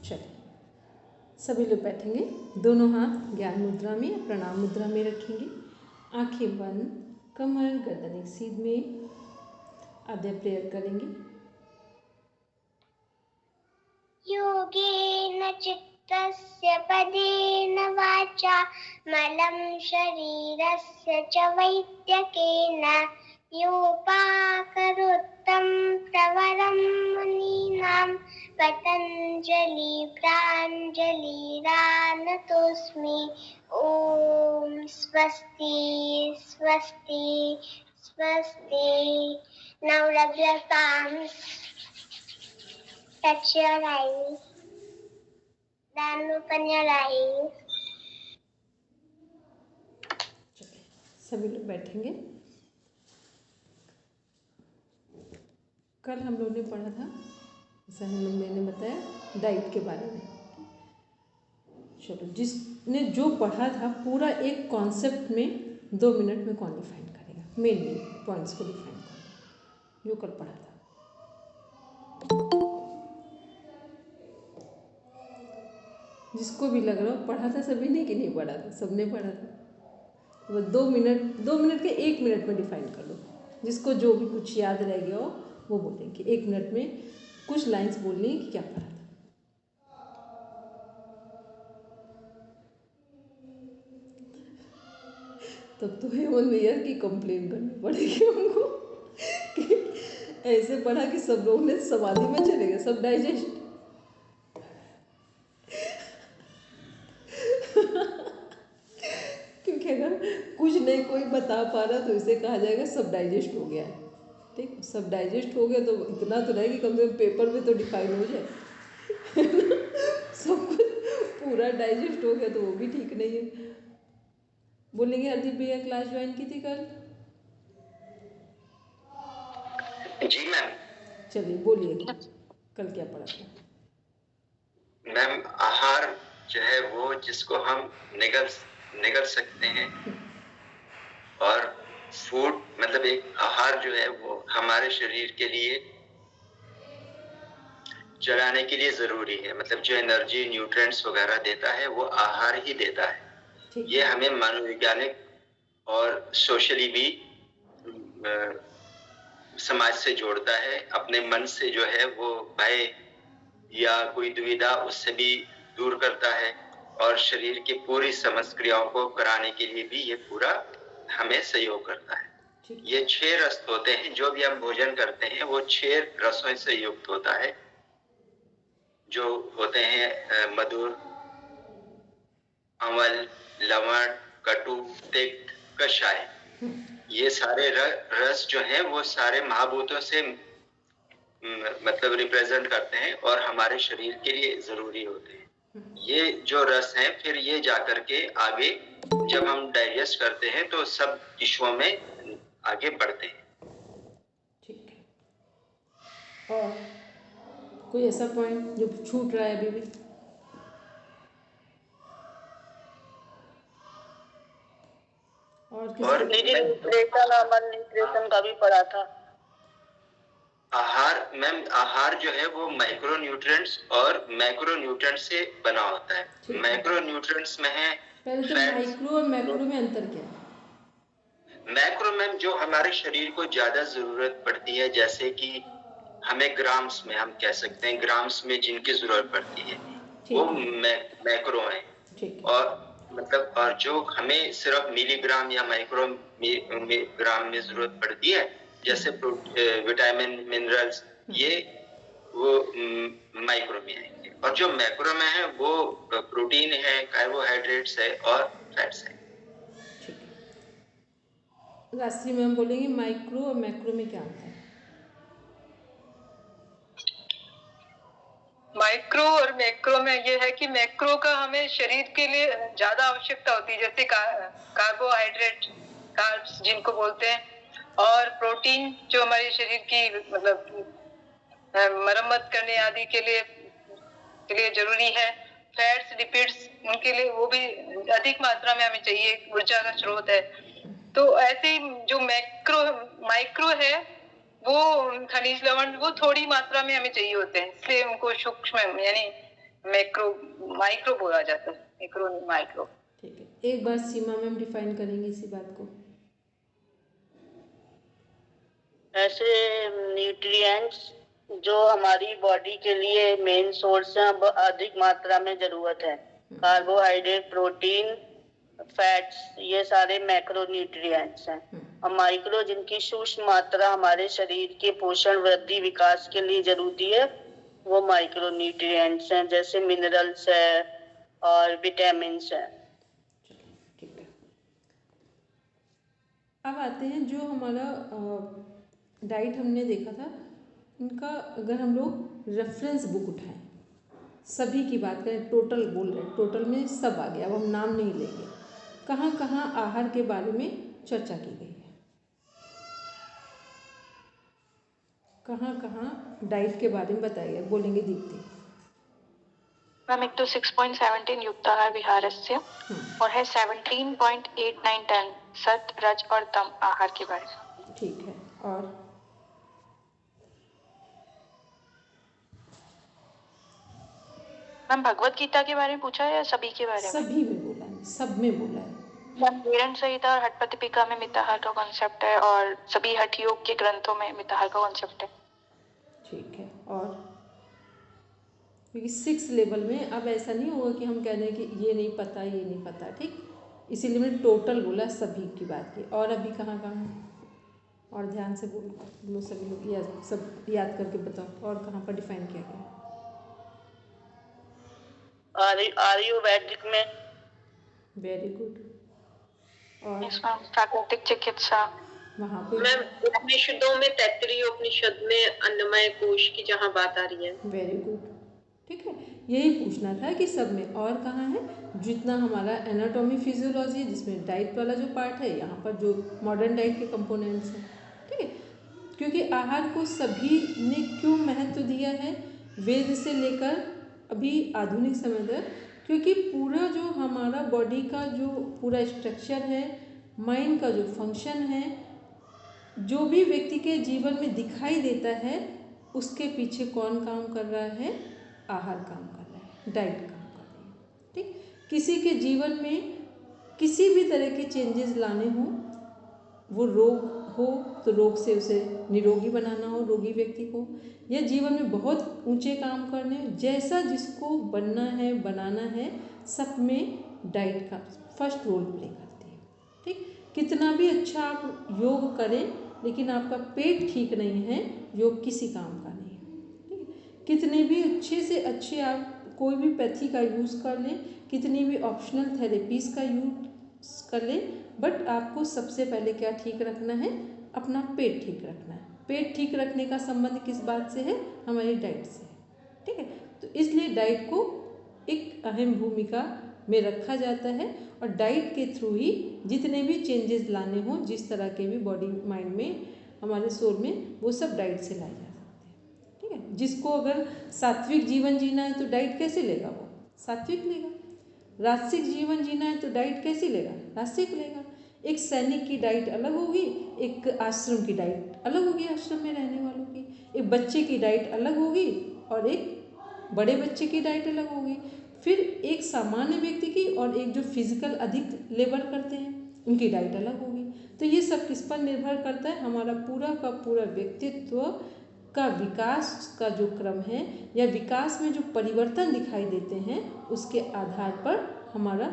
चलिए, सभी लोग बैठेंगे, दोनों हाथ ज्ञान मुद्रा में, प्रणाम मुद्रा में रखेंगे, आंखें बंद, कमर गर्दन एक सीध में, आधे प्रेयर करेंगे। योगेन चित्तस्य पदेन वाचा मलं शरीरस्य च वैद्यकेन योपाकरोत्तं प्रवरं मुनीनां पतञ्जलि प्राञ्जलिरानतोऽस्मि। ॐ स्वस्ति स्वस्ति स्वस्ति। Now rub your palms, touch your eyes, then open your eyes. सभी लोग बैठेंगे। कल हम लोग ने पढ़ा था, जैसा मैंने बताया, डाइट के बारे में। चलो, जिसने जो पढ़ा था पूरा एक कॉन्सेप्ट में 2 मिनट में कौन डिफाइन करेगा, मेन पॉइंट्स को डिफाइन करेगा जो कल पढ़ा था। जिसको भी लग रहा हो पढ़ा था सभी ने कि नहीं पढ़ा था, सबने पढ़ा था। वो 2 मिनट के 1 मिनट में डिफाइन कर लो। जिसको जो भी कुछ याद रह गया हो वो बोलेंगे। 1 मिनट में कुछ लाइंस बोलनी है कि क्या पढ़ा था। तब तो हेमंत भैया की कंप्लेन करनी पड़ेगी हमको कि ऐसे पढ़ा कि सब लोग ने समाधि में चले गए, सब डाइजेस्ट। क्योंकि अगर कुछ नहीं कोई बता पा रहा तो इसे कहा जाएगा सब डाइजेस्ट हो गया है। ठीक, सब डाइजेस्ट हो गया तो इतना तो रहे कि कम से कम पेपर में तो डिफाइन हो जाए। सब कुछ पूरा डाइजेस्ट हो गया तो वो भी ठीक नहीं है। बोलेंगे हरदीप भैया क्लास ज्वाइन की थी कल? जी मैम। चलिए बोलिए, कल क्या पढ़ा था? मैम, आहार जो है वो जिसको हम निगल सकते हैं, और फूड मतलब एक आहार जो है वो हमारे शरीर के लिए चलाने के लिए जरूरी है। मतलब जो एनर्जी न्यूट्रिएंट्स वगैरह देता है वो आहार ही देता है। ये हमें मनोवैज्ञानिक और सोशली भी समाज से जोड़ता है। अपने मन से जो है वो भय या कोई दुविधा उससे भी दूर करता है, और शरीर की पूरी समस्त क्रियाओं को कराने के लिए भी ये पूरा हमें सहयोग करता है। ये 6 रस होते हैं। जो भी हम भोजन करते हैं वो 6 रसों से युक्त होता है, जो होते हैं मधुर, अम्ल, लवण, कटु, तिक्त, कषाय। ये सारे रस जो हैं वो सारे महाभूतों से मतलब रिप्रेजेंट करते हैं और हमारे शरीर के लिए जरूरी होते हैं। ये जो रस हैं फिर ये जाकर के आगे जब हम डाइजेस्ट करते हैं तो सब टिश्यूओं में आगे बढ़ते हैं। ठीक है। और कोई ऐसा पॉइंट जो छूट रहा है अभी भी? और न्यूट्रिशन का भी पढ़ा था। आहार मैम, आहार जो है वो माइक्रो न्यूट्रिएंट्स और मैक्रो न्यूट्रिएंट्स से बना होता है। मैक्रो न्यूट्रिएंट्स में है पहले तो माइक्रो और मैक्रो में अंतर क्या है? मैक्रो मैम जो हमारे शरीर को ज्यादा जरूरत पड़ती है, जैसे कि हमें ग्राम्स में हम कह सकते हैं, ग्राम्स में जिनकी जरूरत पड़ती है वो मैक्रो है। और मतलब और जो हमें सिर्फ मिलीग्राम या माइक्रो ग्राम में जरूरत पड़ती है, जैसे विटामिन, मिनरल्स, ये वो माइक्रो में आएंगे। और जो मैक्रो में है वो प्रोटीन है, कार्बोहाइड्रेट्स है और फैट्स है। राष्ट्रीय में हम बोलेंगे माइक्रो और मैक्रो में क्या होता है? माइक्रो और मैक्रो में ये है कि मैक्रो का हमें शरीर के लिए ज्यादा आवश्यकता होती है, जैसे कार्बोहाइड्रेट, कार्ब्स जिनको बोलते हैं, और प्रोटीन जो हमारे शरीर की मतलब मरम्मत करने आदि के लिए जरूरी है। फैट्स, लिपिड्स, उनके लिए वो भी अधिक मात्रा में हमें चाहिए, ऊर्जा का स्रोत है। तो ऐसे ही जो माइक्रो है वो खनिज लवण वो थोड़ी मात्रा में हमें चाहिए होते हैं, इसलिए उनको सूक्ष्म यानी मैक्रो माइक्रो बोला जाता है, मैक्रो नहीं माइक्रो। ठीक है, एक बार सीमा मैम डिफाइन करेंगे इसी बात को। ऐसे न्यूट्रिएंट्स जो हमारी बॉडी के लिए मेन सोर्स है, अब अधिक मात्रा में जरूरत है। कार्बोहाइड्रेट, प्रोटीन, फैट्स, ये सारे मैक्रो न्यूट्रिएंट्स हैं। और माइक्रो, जिनकी सूक्ष्म मात्रा हमारे शरीर के पोषण, वृद्धि, विकास के लिए जरूरी है, वो माइक्रो न्यूट्रिएंट्स हैं, जैसे मिनरल्स है और विटामिन्स हैं। ठीक है, अब आते हैं जो हमारा डाइट हमने देखा था, इनका अगर हम लोग रेफरेंस बुक उठाएं, सभी की बात करें, टोटल बोल रहे हैं, टोटल में सब आ गया, अब हम नाम नहीं लेंगे। कहाँ कहाँ आहार के बारे में चर्चा की गई है, कहाँ कहाँ डाइट के बारे में बताया गया, बोलेंगे दीप्ति। मैम एक तो 6.17 युक्ताहार विहारस्य और है 17.89 सत, रज और तम आहार के बारे में। ठीक है, और मैम भगवत गीता के बारे में पूछा है या सभी के बारे में? सभी में बोला है, सब में बोला है। मैम वीरण संहिता और हठ प्रतिपिका में मिताहार का कॉन्सेप्ट है और सभी हठ योग के ग्रंथों में मिताहार का कॉन्सेप्ट है। ठीक है, और क्योंकि 6 लेवल में अब ऐसा नहीं होगा कि हम कह दें कि ये नहीं पता, ये नहीं पता, ठीक, इसीलिए मैंने टोटल बोला, सभी की बात की। और अभी कहाँ कहाँ, और ध्यान से बोलो सभी लोग, याद सब याद करके बताओ, और कहाँ पर डिफाइन किया गया? आयुर्वेदिक में। Very good. और प्राकृतिक चिकित्सा वहाँ पे मैम उपनिषदों में, तैत्तरीय उपनिषद में अन्नमय कोश की जहाँ बात आ रही है। वेरी गुड, ठीक है, यही पूछना था कि सब में। और कहाँ है, जितना हमारा एनाटॉमी फिजियोलॉजी है, जिसमें डाइट वाला जो पार्ट है, यहाँ पर जो मॉडर्न डाइट के कंपोनेंट्स हैं, ठीक है। क्योंकि आहार को सभी ने क्यों महत्व दिया है, वेद से लेकर अभी आधुनिक समय तक, क्योंकि पूरा जो हमारा बॉडी का जो पूरा स्ट्रक्चर है, माइंड का जो फंक्शन है, जो भी व्यक्ति के जीवन में दिखाई देता है, उसके पीछे कौन काम कर रहा है? आहार काम कर रहा है, डाइट काम कर रही है, ठीक। किसी के जीवन में किसी भी तरह के चेंजेस लाने हों, वो रोग हो तो रोग से उसे निरोगी बनाना हो रोगी व्यक्ति को, या जीवन में बहुत ऊंचे काम करने, जैसा जिसको बनना है, बनाना है, सब में डाइट का फर्स्ट रोल प्ले करती है, ठीक। कितना भी अच्छा आप योग करें, लेकिन आपका पेट ठीक नहीं है, योग किसी काम का नहीं है, ठीक। कितने भी अच्छे से अच्छे आप कोई भी पैथी का यूज़ कर लें, कितनी भी ऑप्शनल थेरेपीज़ का यूज़ कर लें, बट आपको सबसे पहले क्या ठीक रखना है? अपना पेट ठीक रखना है। पेट ठीक रखने का संबंध किस बात से है? हमारी डाइट से है, ठीक है। तो इसलिए डाइट को एक अहम भूमिका में रखा जाता है, और डाइट के थ्रू ही जितने भी चेंजेस लाने हों, जिस तरह के भी बॉडी माइंड में, हमारे सोल में, वो सब डाइट से लाए जा सकते हैं, ठीक है। जिसको अगर सात्विक जीवन जीना है तो डाइट कैसे लेगा? वो सात्विक लेगा। राजसिक जीवन जीना है तो डाइट कैसे लेगा? राजसिक लेगा। एक सैनिक की डाइट अलग होगी, एक आश्रम की डाइट अलग होगी, आश्रम में रहने वालों की, एक बच्चे की डाइट अलग होगी, और एक बड़े बच्चे की डाइट अलग होगी, फिर एक सामान्य व्यक्ति की और एक जो फिजिकल अधिक लेबर करते हैं, उनकी डाइट अलग होगी। तो ये सब किस पर निर्भर करता है? हमारा पूरा का पूरा व्यक्तित्व का विकास का जो क्रम है, या विकास में जो परिवर्तन दिखाई देते हैं, उसके आधार पर हमारा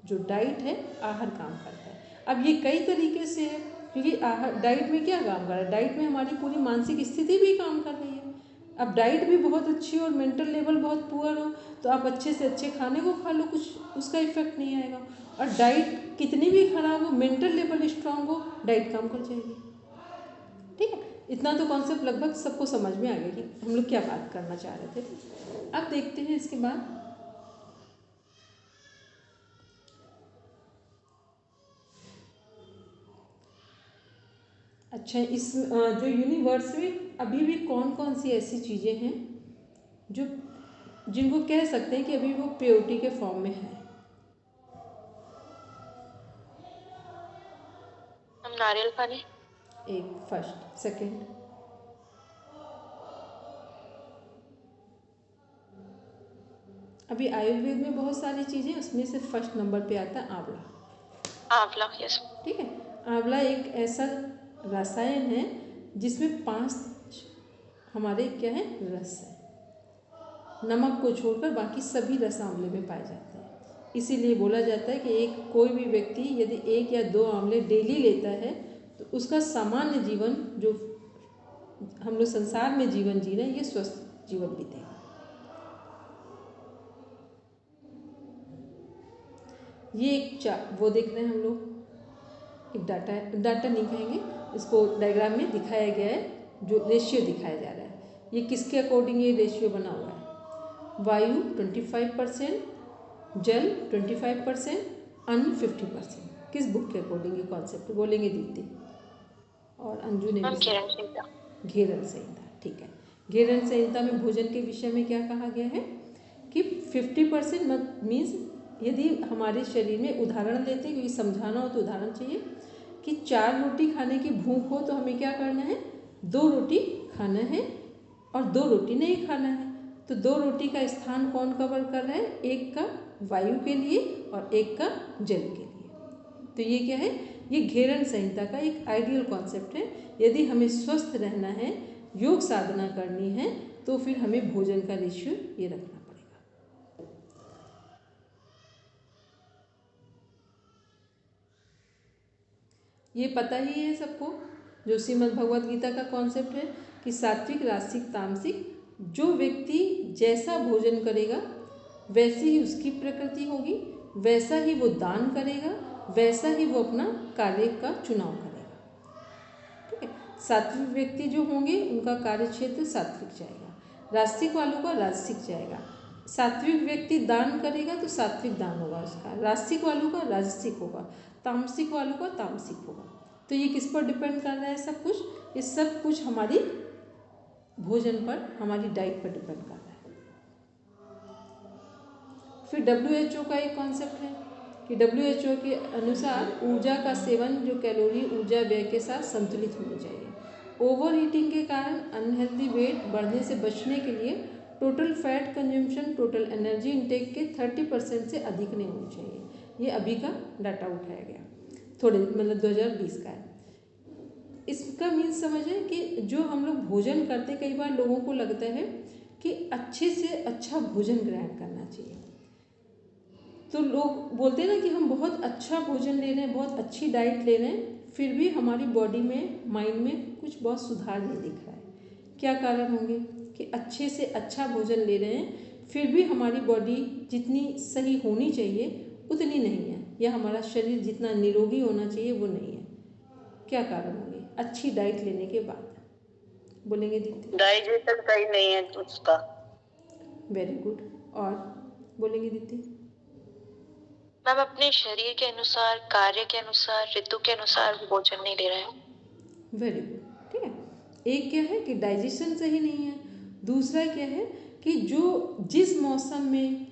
जो डाइट है, आहार काम करता है। अब ये कई तरीके से है, क्योंकि आहार डाइट में क्या काम कर रहा है? डाइट में हमारी पूरी मानसिक स्थिति भी काम कर रही है। अब डाइट भी बहुत अच्छी और मेंटल लेवल बहुत पुअर हो, तो आप अच्छे से अच्छे खाने को खा लो, कुछ उसका इफेक्ट नहीं आएगा। और डाइट कितनी भी खराब हो, मेंटल लेवल स्ट्रांग हो, डाइट काम कर जाएगी, ठीक है। इतना तो कॉन्सेप्ट लगभग सबको समझ में आ गया कि हम लोग क्या बात करना चाह रहे थे। अब देखते हैं इसके बाद, अच्छा, इस जो यूनिवर्स में अभी भी कौन कौन सी ऐसी चीज़ें हैं जो जिनको कह सकते हैं कि अभी वो प्योरिटी के फॉर्म में है? हम नारियल पानी, एक फर्स्ट, सेकंड, अभी आयुर्वेद में बहुत सारी चीज़ें, उसमें से फर्स्ट नंबर पे आता है आंवला। आंवला, यस। ठीक है, आंवला एक ऐसा रसायन है जिसमें 5 हमारे क्या है, रस है। नमक को छोड़कर बाकी सभी रस आंवले में पाए जाते हैं। इसीलिए बोला जाता है कि कोई भी व्यक्ति यदि 1 या 2 आंवले डेली लेता है तो उसका सामान्य जीवन, जो हम लोग संसार में जीवन जी रहे हैं, ये स्वस्थ जीवन बीतेगा। ये एक वो देख रहे हैं हम लोग, एक डाटा नहीं कहेंगे इसको, डायग्राम में दिखाया गया है, जो रेशियो दिखाया जा रहा है। ये किसके अकॉर्डिंग ये रेशियो बना हुआ है? वायु 25%, जल 25%, अन्न 50%। किस बुक के अकॉर्डिंग ये कॉन्सेप्ट बोलेंगे दीप्ति और अंजू ने भी? घेरन संहिता। ठीक है, घेरन संहिता में भोजन के विषय में क्या कहा गया है कि 50% मीन्स, यदि हमारे शरीर में, उदाहरण लेते हैं क्योंकि समझाना हो तो उदाहरण चाहिए, कि 4 रोटी खाने की भूख हो तो हमें क्या करना है? 2 रोटी खाना है और 2 रोटी नहीं खाना है। तो 2 रोटी का स्थान कौन कवर कर रहा है? एक का वायु के लिए और एक का जल के लिए। तो ये क्या है? ये घेरन संहिता का एक आइडियल कॉन्सेप्ट है। यदि हमें स्वस्थ रहना है, योग साधना करनी है, तो फिर हमें भोजन का रेशियो ये रखना पड़ेगा। ये पता ही है सबको, जो श्रीमद् भगवद गीता का कॉन्सेप्ट है कि सात्विक, राजसिक, तामसिक। जो व्यक्ति जैसा भोजन करेगा वैसी ही उसकी प्रकृति होगी, वैसा ही वो दान करेगा, वैसा ही वो अपना कार्य का चुनाव करेगा। ठीक है, सात्विक व्यक्ति जो होंगे उनका कार्य क्षेत्र सात्विक जाएगा, राजसिक वालों का राजसिक जाएगा। सात्विक व्यक्ति दान करेगा तो सात्विक दान होगा उसका, राजसिक वालों का राजसिक होगा, तामसिक वालों का तामसिक होगा। तो ये किस पर डिपेंड कर रहा है सब कुछ? ये सब कुछ हमारी भोजन पर, हमारी डाइट पर डिपेंड कर रहा है। फिर WHO का एक कॉन्सेप्ट है कि WHO के अनुसार ऊर्जा का सेवन जो कैलोरी ऊर्जा व्यय के साथ संतुलित होनी चाहिए। ओवर ईटिंग के कारण अनहेल्दी वेट बढ़ने से बचने के लिए total fat consumption total energy intake के 30% से अधिक नहीं होनी चाहिए। ये अभी का डाटा उठाया गया, थोड़े 2020 का है। इसका मीन्स समझें कि जो हम लोग भोजन करते, कई बार लोगों को लगता है कि अच्छे से अच्छा भोजन ग्रहण करना चाहिए, तो लोग बोलते हैं ना कि हम बहुत अच्छा भोजन ले रहे हैं, बहुत अच्छी डाइट ले रहे हैं, फिर भी हमारी बॉडी में, माइंड में कुछ बहुत सुधार नहीं दिख रहा है। क्या कारण होंगे कि अच्छे से अच्छा भोजन ले रहे हैं फिर भी हमारी बॉडी जितनी सही होनी चाहिए उतनी नहीं है, या हमारा शरीर जितना निरोगी होना चाहिए वो नहीं है? क्या कारण होंगे अच्छी डाइट लेने के बाद? बोलेंगे दीदी? डाइजेशन सही नहीं है उसका। Very good. और बोलेंगे दीदी? मैम अपने शरीर के अनुसार, कार्य के अनुसार, ऋतु के अनुसार भोजन नहीं ले रहे हैं। Very good. ठीक है, एक क्या है कि डाइजेशन सही नहीं है, दूसरा क्या है कि जो जिस मौसम में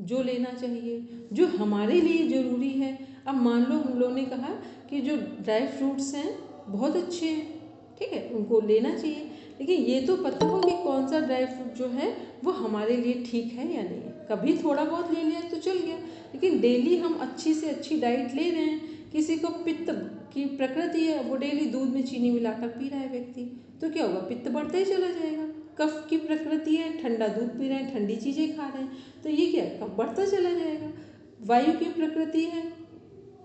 जो लेना चाहिए, जो हमारे लिए ज़रूरी है। अब मान लो हम लोगों ने कहा कि जो ड्राई फ्रूट्स हैं बहुत अच्छे हैं, ठीक है, उनको लेना चाहिए, लेकिन ये तो पता हो कि कौन सा ड्राई फ्रूट जो है वो हमारे लिए ठीक है या नहीं। कभी थोड़ा बहुत ले लिया तो चल गया, लेकिन डेली हम अच्छी से अच्छी डाइट ले रहे हैं। किसी को पित्त की प्रकृति है, वो डेली दूध में चीनी मिलाकर पी रहा है व्यक्ति, तो क्या होगा? पित्त बढ़ता ही चला जाएगा। कफ की प्रकृति है, ठंडा दूध पी रहे हैं, ठंडी चीज़ें खा रहे हैं, तो ये क्या है? कफ बढ़ता चला जाएगा। वायु की प्रकृति है,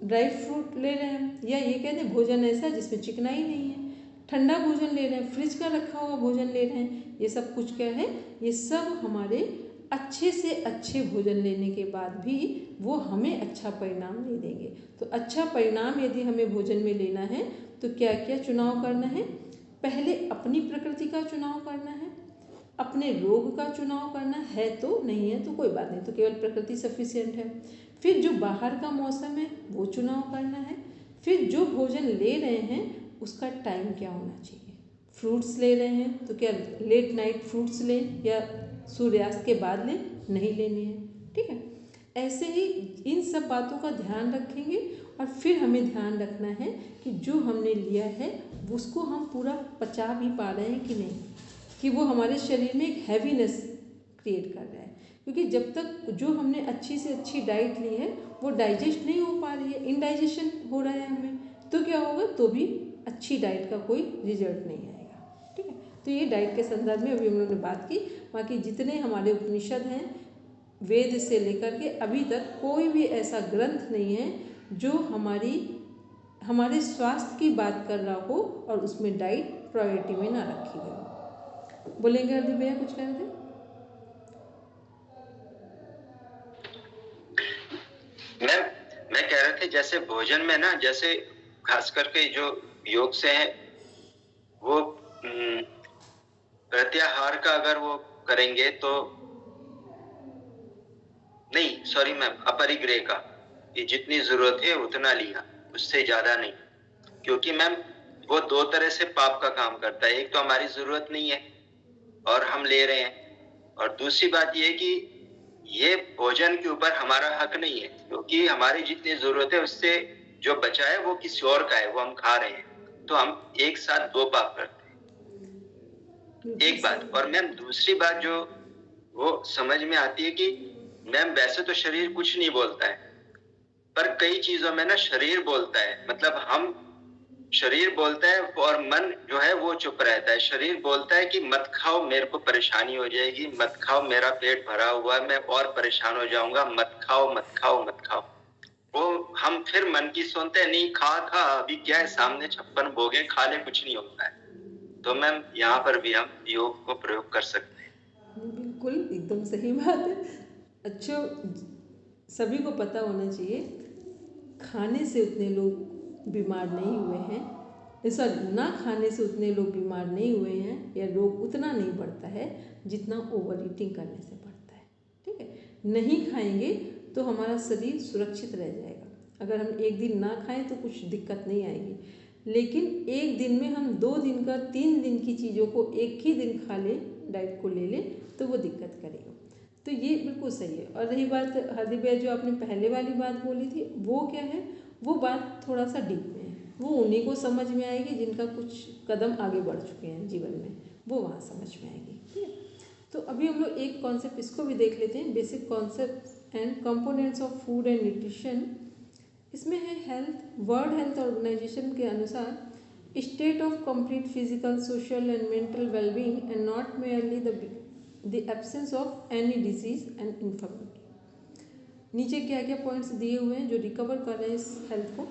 ड्राई फ्रूट ले रहे हैं, या ये कहते हैं भोजन ऐसा जिसमें चिकनाई नहीं है, ठंडा भोजन ले रहे हैं, फ्रिज का रखा हुआ भोजन ले रहे हैं, ये सब कुछ क्या है? ये सब हमारे अच्छे से अच्छे भोजन लेने के बाद भी वो हमें अच्छा परिणाम नहीं देंगे। तो अच्छा परिणाम यदि हमें भोजन में लेना है तो क्या क्या चुनाव करना है? पहले अपनी प्रकृति का चुनाव करना है, अपने रोग का चुनाव करना है, तो नहीं है तो कोई बात नहीं, तो केवल प्रकृति सफिशिएंट है। फिर जो बाहर का मौसम है वो चुनाव करना है। फिर जो भोजन ले रहे हैं उसका टाइम क्या होना चाहिए। फ्रूट्स ले रहे हैं तो क्या लेट नाइट फ्रूट्स लें या सूर्यास्त के बाद लें? नहीं लेने हैं। ठीक है, ऐसे ही इन सब बातों का ध्यान रखेंगे और फिर हमें ध्यान रखना है कि जो हमने लिया है उसको हम पूरा पचा भी पा रहे हैं कि नहीं, कि वो हमारे शरीर में एक हैवीनेस क्रिएट कर रहा है। क्योंकि जब तक जो हमने अच्छी से अच्छी डाइट ली है वो डाइजेस्ट नहीं हो पा रही है, इनडाइजेशन हो रहा है हमें, तो क्या होगा, तो भी अच्छी डाइट का कोई रिजल्ट नहीं आएगा। ठीक है, तो ये डाइट के संदर्भ में अभी हम लोगों ने बात की। बाकी जितने हमारे उपनिषद हैं, वेद से लेकर के अभी तक कोई भी ऐसा ग्रंथ नहीं है जो हमारे स्वास्थ्य की बात कर रहा हो और उसमें डाइट प्रायोरिटी में ना रखी गई हो। बोलेंगे हरदीप भैया, कुछ कह रहे थे? मैं कह रहे थे जैसे भोजन में ना, जैसे खास करके जो योग से है वो प्रत्याहार का अगर वो करेंगे तो नहीं, सॉरी मैम, अपरिग्रह का, ये जितनी जरूरत है उतना लिया, उससे ज्यादा नहीं। क्योंकि मैम वो दो तरह से पाप का काम करता है, एक तो हमारी जरूरत नहीं है और हम ले रहे हैं, और दूसरी बात ये कि ये भोजन के ऊपर हमारा हक नहीं है, क्योंकि हमारी जितनी जरूरत है उससे जो बचा है वो किसी और का है, वो हम खा रहे हैं, तो हम एक साथ दो पाप करते हैं। एक बात। और मैम दूसरी बात जो वो समझ में आती है कि मैम वैसे तो शरीर कुछ नहीं बोलता है, पर कई चीजों में ना शरीर बोलता है, मतलब हम शरीर बोलता है और मन जो है वो चुप रहता है। शरीर बोलता है कि मत खाओ, मेरे को परेशानी हो जाएगी, मत खाओ, मेरा पेट भरा हुआ है, मैं और परेशान हो जाऊंगा, मत खाओ मत खाओ मत खाओ। वो हम फिर मन की सुनते हैं, नहीं खा अभी क्या है, सामने 56 भोग हैं, खा ले, कुछ नहीं होता है। तो मैम यहाँ पर भी हम योग को प्रयोग कर सकते हैं। बिल्कुल एकदम सही बात है। अच्छा, सभी को पता होना चाहिए, खाने से उतने लोग बीमार नहीं हुए हैं, सॉरी, ना खाने से उतने लोग बीमार नहीं हुए हैं, या रोग उतना नहीं बढ़ता है जितना ओवर ईटिंग करने से बढ़ता है। ठीक है, नहीं खाएंगे तो हमारा शरीर सुरक्षित रह जाएगा। अगर हम एक दिन ना खाएं तो कुछ दिक्कत नहीं आएगी, लेकिन एक दिन में हम 2 दिन का 3 दिन की चीज़ों को एक ही दिन खा लें, डाइट को ले लें, तो वो दिक्कत करेगा। तो ये बिल्कुल सही है। और रही बात हरदीप भैया जो आपने पहले वाली बात बोली थी, वो क्या है, वो बात थोड़ा सा डीप में है, वो उन्हीं को समझ में आएगी जिनका कुछ कदम आगे बढ़ चुके हैं जीवन में, वो वहाँ समझ में आएगी। ठीक है, तो अभी हम लोग एक कॉन्सेप्ट इसको भी देख लेते हैं, basic concept and components of food and nutrition. इसमें है हेल्थ। वर्ल्ड हेल्थ ऑर्गेनाइजेशन के अनुसार state of complete physical, social and mental wellbeing and not merely the absence of any disease and infirmity. नीचे क्या क्या पॉइंट्स दिए हुए हैं जो रिकवर कर रहे हैं इस हेल्थ को।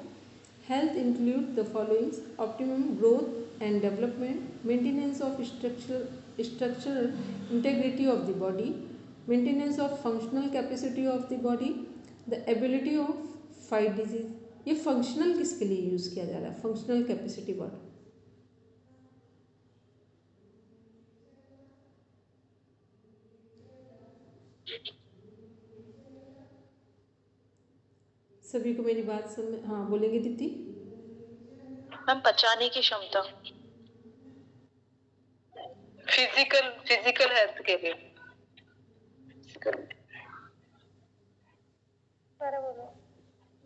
Health include the followings: optimum growth and development, maintenance of structural integrity of the body, maintenance of functional capacity of the body, the ability of fight disease. ये फंक्शनल किसके लिए यूज़ किया जा रहा है? Functional capacity body. सभी को मेरी बात समझ? हाँ, बोलेंगे दीप्ति? मैम पचाने की क्षमता, फिजिकल हेल्थ के लिए।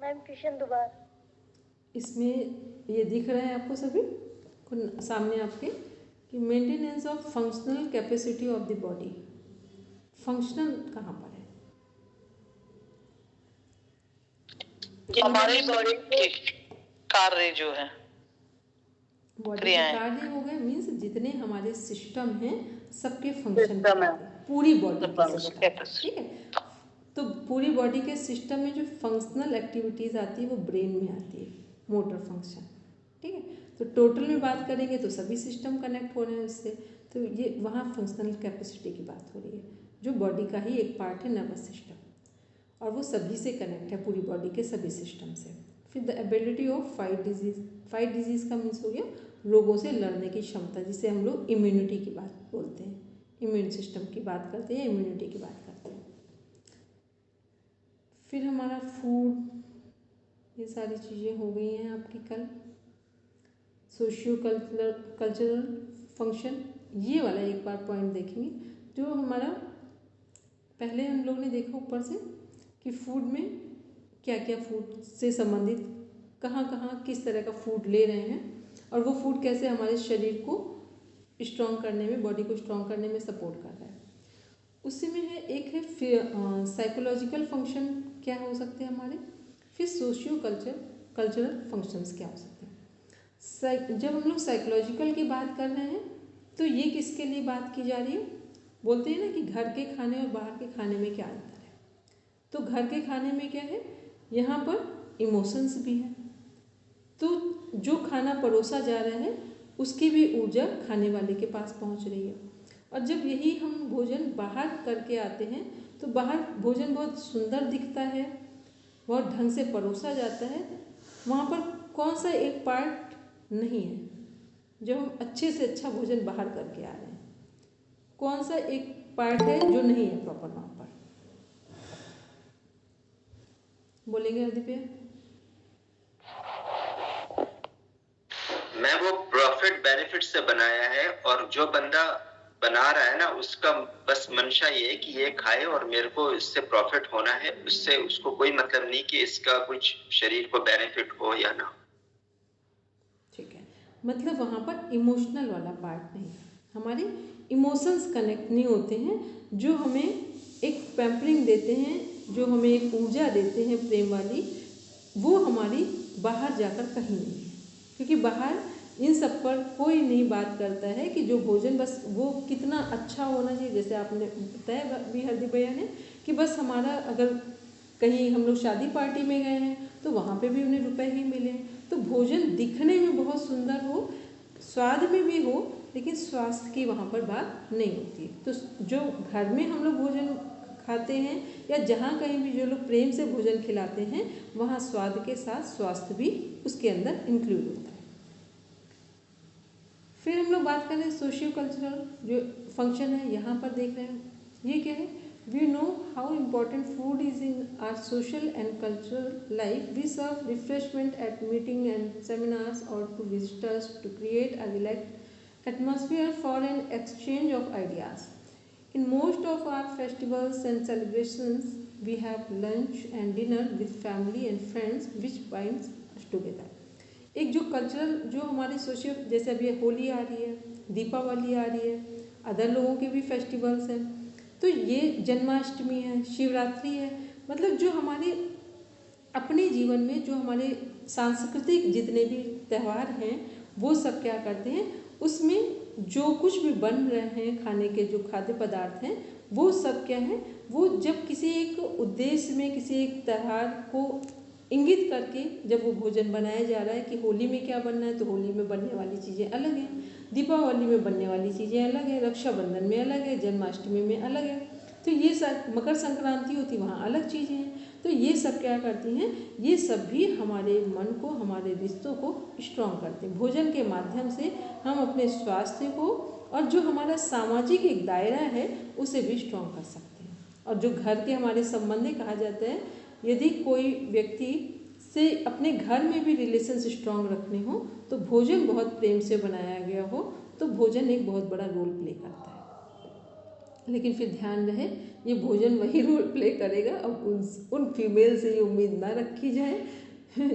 मैम क्वेश्चन दोबारा। इसमें ये दिख रहा है आपको सभी को सामने आपके कि maintenance of functional capacity of the body. Functional कहाँ पर है? हमारी बॉडी के कार्य जो है, बॉडी के कार्य हो गए, मीन्स जितने हमारे सिस्टम हैं सबके फंक्शन, पूरी बॉडी के सिस्टम। ठीक है, तो पूरी बॉडी के सिस्टम में जो फंक्शनल एक्टिविटीज़ आती है वो ब्रेन में आती है, मोटर फंक्शन। ठीक है, तो टोटल में बात करेंगे तो सभी सिस्टम कनेक्ट हो रहे हैं उससे, तो ये वहाँ फंक्शनल कैपेसिटी की बात हो रही है, जो बॉडी का ही एक पार्ट है, नर्वस सिस्टम, और वो सभी से कनेक्ट है, पूरी बॉडी के सभी सिस्टम से। फिर the ability of fight disease. Fight disease का मीन्स हो गया रोगों से लड़ने की क्षमता, जिसे हम लोग इम्यूनिटी की बात बोलते हैं, इम्यून सिस्टम की बात करते हैं, इम्यूनिटी की बात करते हैं। फिर हमारा फूड, ये सारी चीज़ें हो गई हैं आपकी कल। सोशियो कल्चरल फंक्शन, ये वाला एक बार पॉइंट देखेंगे, जो हमारा पहले हम लोग ने देखा ऊपर से कि फूड में क्या क्या फूड से संबंधित, कहाँ कहाँ किस तरह का फूड ले रहे हैं, और वो फूड कैसे हमारे शरीर को स्ट्रॉन्ग करने में, बॉडी को स्ट्रॉन्ग करने में सपोर्ट कर रहा है। उसी में है एक है साइकोलॉजिकल फंक्शन क्या हो सकते हैं हमारे, फिर सोशियो कल्चरल फंक्शंस क्या हो सकते हैं। जब हम लोग साइकोलॉजिकल की बात कर रहे हैं तो ये किसके लिए बात की जा रही है, बोलते हैं ना कि घर के खाने और बाहर के खाने में क्या अंतर है। तो घर के खाने में क्या है, यहाँ पर इमोशंस भी है, तो जो खाना परोसा जा रहा है उसकी भी ऊर्जा खाने वाले के पास पहुँच रही है। और जब यही हम भोजन बाहर करके आते हैं तो बाहर भोजन बहुत सुंदर दिखता है, बहुत ढंग से परोसा जाता है, वहाँ पर कौन सा एक पार्ट नहीं है जब हम अच्छे से अच्छा भोजन बाहर करके आ रहे हैं, कौन सा एक पार्ट है जो नहीं है प्रॉपर वहाँ पर, बोलेंगे हरदीप? मैं वो प्रॉफिट बेनिफिट से बनाया है, और जो बंदा बना रहा है ना उसका बस मंशा ये है कि ये खाए और मेरे को इससे प्रॉफिट होना है, उससे उसको कोई मतलब नहीं कि इसका कुछ शरीर को बेनिफिट हो या ना। ठीक है, मतलब वहाँ पर इमोशनल वाला पार्ट नहीं है, हमारे इमोशंस कनेक्ट नहीं होते हैं, जो हमें एक पैम्परिंग देते हैं, जो हमें एक ऊर्जा देते हैं प्रेम वाली, वो हमारी बाहर जाकर कहीं नहीं है। क्योंकि बाहर इन सब पर कोई नहीं बात करता है कि जो भोजन बस वो कितना अच्छा होना चाहिए। जैसे आपने बताया भी हरदीप भैया ने कि बस हमारा अगर कहीं हम लोग शादी पार्टी में गए हैं तो वहाँ पे भी उन्हें रुपए ही मिले, तो भोजन दिखने में बहुत सुंदर हो, स्वाद में भी हो, लेकिन स्वास्थ्य की वहाँ पर बात नहीं होती। तो जो घर में हम लोग भोजन खाते हैं या जहाँ कहीं भी जो लोग प्रेम से भोजन खिलाते हैं, वहाँ स्वाद के साथ स्वास्थ्य भी उसके अंदर इंक्लूड होता है। फिर हम लोग बात करें सोशियो कल्चरल जो फंक्शन है, यहाँ पर देख रहे हैं ये क्या है, we know how important food is in our social and cultural life, we serve refreshment at meeting and seminars और to visitors to create a relaxed atmosphere for an exchange of ideas. In most of our festivals and celebrations, we have lunch and dinner with family and friends, which binds us together. एक जो cultural जो हमारे social, जैसे अभी होली आ रही है, दीपावली आ रही है, अदर लोगों के भी फेस्टिवल्स हैं, तो ये जन्माष्टमी है, शिवरात्रि है, मतलब जो हमारे अपने जीवन में जो हमारे सांस्कृतिक जितने भी त्यौहार हैं वो सब क्या करते हैं, उसमें जो कुछ भी बन रहे हैं खाने के जो खाद्य पदार्थ हैं वो सब क्या है, वो जब किसी एक उद्देश्य में किसी एक त्यौहार को इंगित करके जब वो भोजन बनाया जा रहा है कि होली में क्या बनना है, तो होली में बनने वाली चीज़ें अलग हैं, दीपावली में बनने वाली चीज़ें अलग हैं, रक्षाबंधन में अलग है, जन्माष्टमी में अलग है, तो ये सब मकर संक्रांति होती वहाँ अलग चीज़ें हैं। तो ये सब क्या करती हैं, ये सब भी हमारे मन को, हमारे रिश्तों को स्ट्रॉन्ग करते हैं। भोजन के माध्यम से हम अपने स्वास्थ्य को और जो हमारा सामाजिक एक दायरा है उसे भी स्ट्रॉन्ग कर सकते हैं। और जो घर के हमारे संबंध कहा जाता है, यदि कोई व्यक्ति से अपने घर में भी रिलेशन स्ट्रॉन्ग रखने हो तो भोजन बहुत प्रेम से बनाया गया हो तो भोजन एक बहुत बड़ा रोल प्ले करता है। लेकिन फिर ध्यान रहे ये भोजन वही रोल प्ले करेगा। अब उन फीमेल से ये उम्मीद ना रखी जाए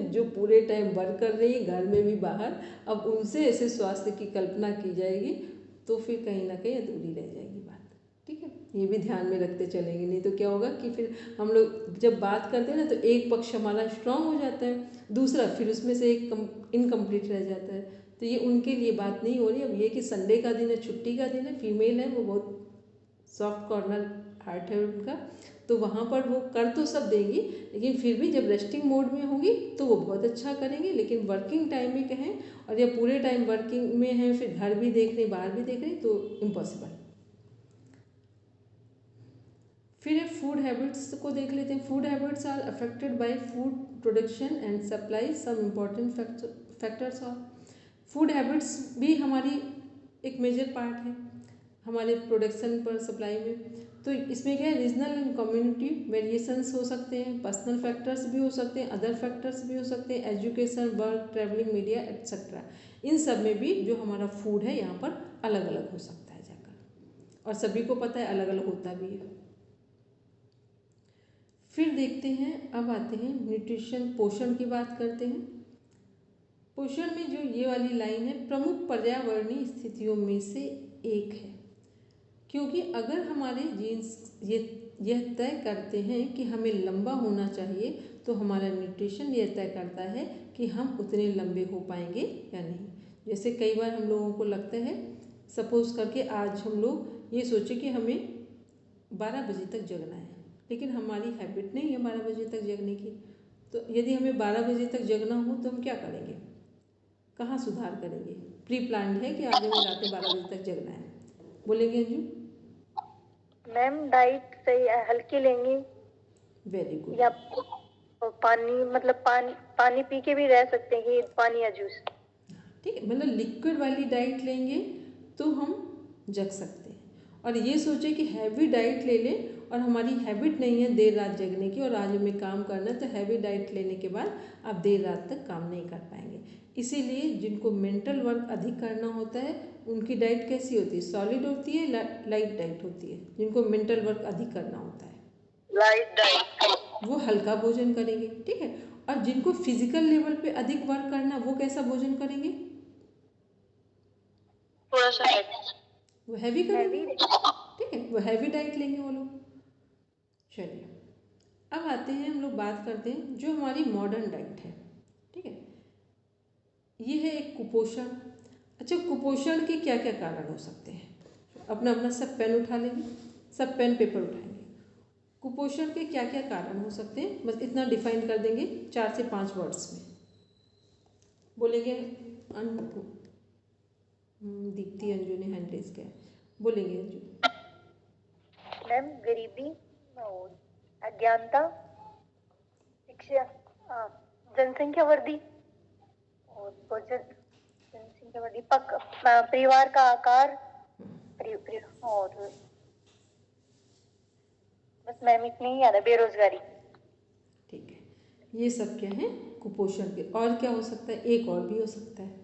जो पूरे टाइम वर्क कर रही है घर में भी बाहर, अब उनसे ऐसे स्वास्थ्य की कल्पना की जाएगी तो फिर कहीं ना कहीं अधूरी रह जाएगी बात। ठीक है, ये भी ध्यान में रखते चलेंगे, नहीं तो क्या होगा कि फिर हम लोग जब बात करते हैं ना तो एक पक्ष हमारा स्ट्रांग हो जाता है, दूसरा फिर उसमें से एक इनकम्प्लीट रह जाता है। तो ये उनके लिए बात नहीं हो रही। अब ये कि संडे का दिन है, छुट्टी का दिन है, फीमेल है, वो बहुत सॉफ्ट कॉर्नर हार्ट है उनका, तो वहाँ पर वो कर तो सब देंगी, लेकिन फिर भी जब रेस्टिंग मोड में होंगी तो वो बहुत अच्छा करेंगे। लेकिन वर्किंग टाइम में कहें और या पूरे टाइम वर्किंग में हैं, फिर घर भी देख रहे बाहर भी देख रहे, तो इम्पॉसिबल। फिर फूड हैबिट्स को देख लेते हैं। Food habits are affected by food production and supply. Some important factors of food habits भी हमारी एक मेजर पार्ट है हमारे प्रोडक्शन पर सप्लाई में। तो इसमें क्या है, रीजनल एंड कम्युनिटी वेरिएशंस हो सकते हैं, पर्सनल फैक्टर्स भी हो सकते हैं, अदर फैक्टर्स भी हो सकते हैं, education, work, travelling, media etcetera. इन सब में भी जो हमारा फूड है यहाँ पर अलग अलग हो सकता है जाकर, और सभी को पता है अलग अलग होता भी है। फिर देखते हैं, अब आते हैं न्यूट्रिशन, पोषण की बात करते हैं। पोषण में जो ये वाली लाइन है, प्रमुख पर्यावरणीय स्थितियों में से एक है। क्योंकि अगर हमारे जीन्स यह तय करते हैं कि हमें लंबा होना चाहिए, तो हमारा न्यूट्रिशन यह तय करता है कि हम उतने लंबे हो पाएंगे या नहीं। जैसे कई बार हम लोगों को लगता है, सपोज़ करके आज हम लोग ये सोचे कि हमें 12 बजे तक जगना है, लेकिन हमारी हैबिट नहीं है 12 बजे तक जगने की। तो यदि हमें 12 बजे तक जगना हो तो हम क्या करेंगे, कहाँ सुधार करेंगे? प्री प्लान्ड है कि आज हमें रात में 12 बजे तक जगना है। बोलेंगे अंजू? मैम डाइट सही हल्की लेंगी। Very good. या पानी, मतलब पानी पी के भी रह सकते हैं कि पानी या जूस। ठीक है, मतलब लिक्विड वाली डाइट लेंगे तो हम जग सकते हैं। और ये सोचे कि हैवी डाइट ले लें और हमारी हैबिट नहीं है देर रात जगने की और आज हमें काम करना है, तो हैवी डाइट लेने के बाद आप देर रात तक काम नहीं कर पाएंगे। इसीलिए जिनको मेंटल वर्क अधिक करना होता है उनकी डाइट कैसी होती है? सॉलिड होती है, लाइट डाइट होती है। जिनको मेंटल वर्क अधिक करना होता है लाइट डाइट, वो हल्का भोजन करेंगे। ठीक है, और जिनको फिजिकल लेवल पे अधिक वर्क करना वो कैसा भोजन करेंगे? थोड़ा सा वो हैवी करेंगे। ठीक है, वो हैवी डाइट लेंगे वो लोग। चलिए अब आते हैं, हम लोग बात करते हैं जो हमारी मॉडर्न डाइट है। ठीक है, ये है एक कुपोषण। अच्छा, कुपोषण के क्या क्या कारण हो सकते हैं? अपना अपना सब पेन उठा लेंगे, सब पेन पेपर उठाएंगे। कुपोषण के क्या क्या कारण हो सकते हैं, बस इतना डिफाइन कर देंगे 4 से 5 वर्ड्स में। बोलेंगे दीप्ति, अंजू ने हैंड रेज किया, बोलेंगे अंजू। मैम गरीबी, अज्ञानता, शिक्षा, जनसंख्या वृद्धि और जनसंख्या वृद्धि, परिवार का आकार, और बस मैम इतने ही याद है, बेरोजगारी। ठीक है, ये सब क्या है कुपोषण के। और क्या हो सकता है? एक और भी हो सकता है,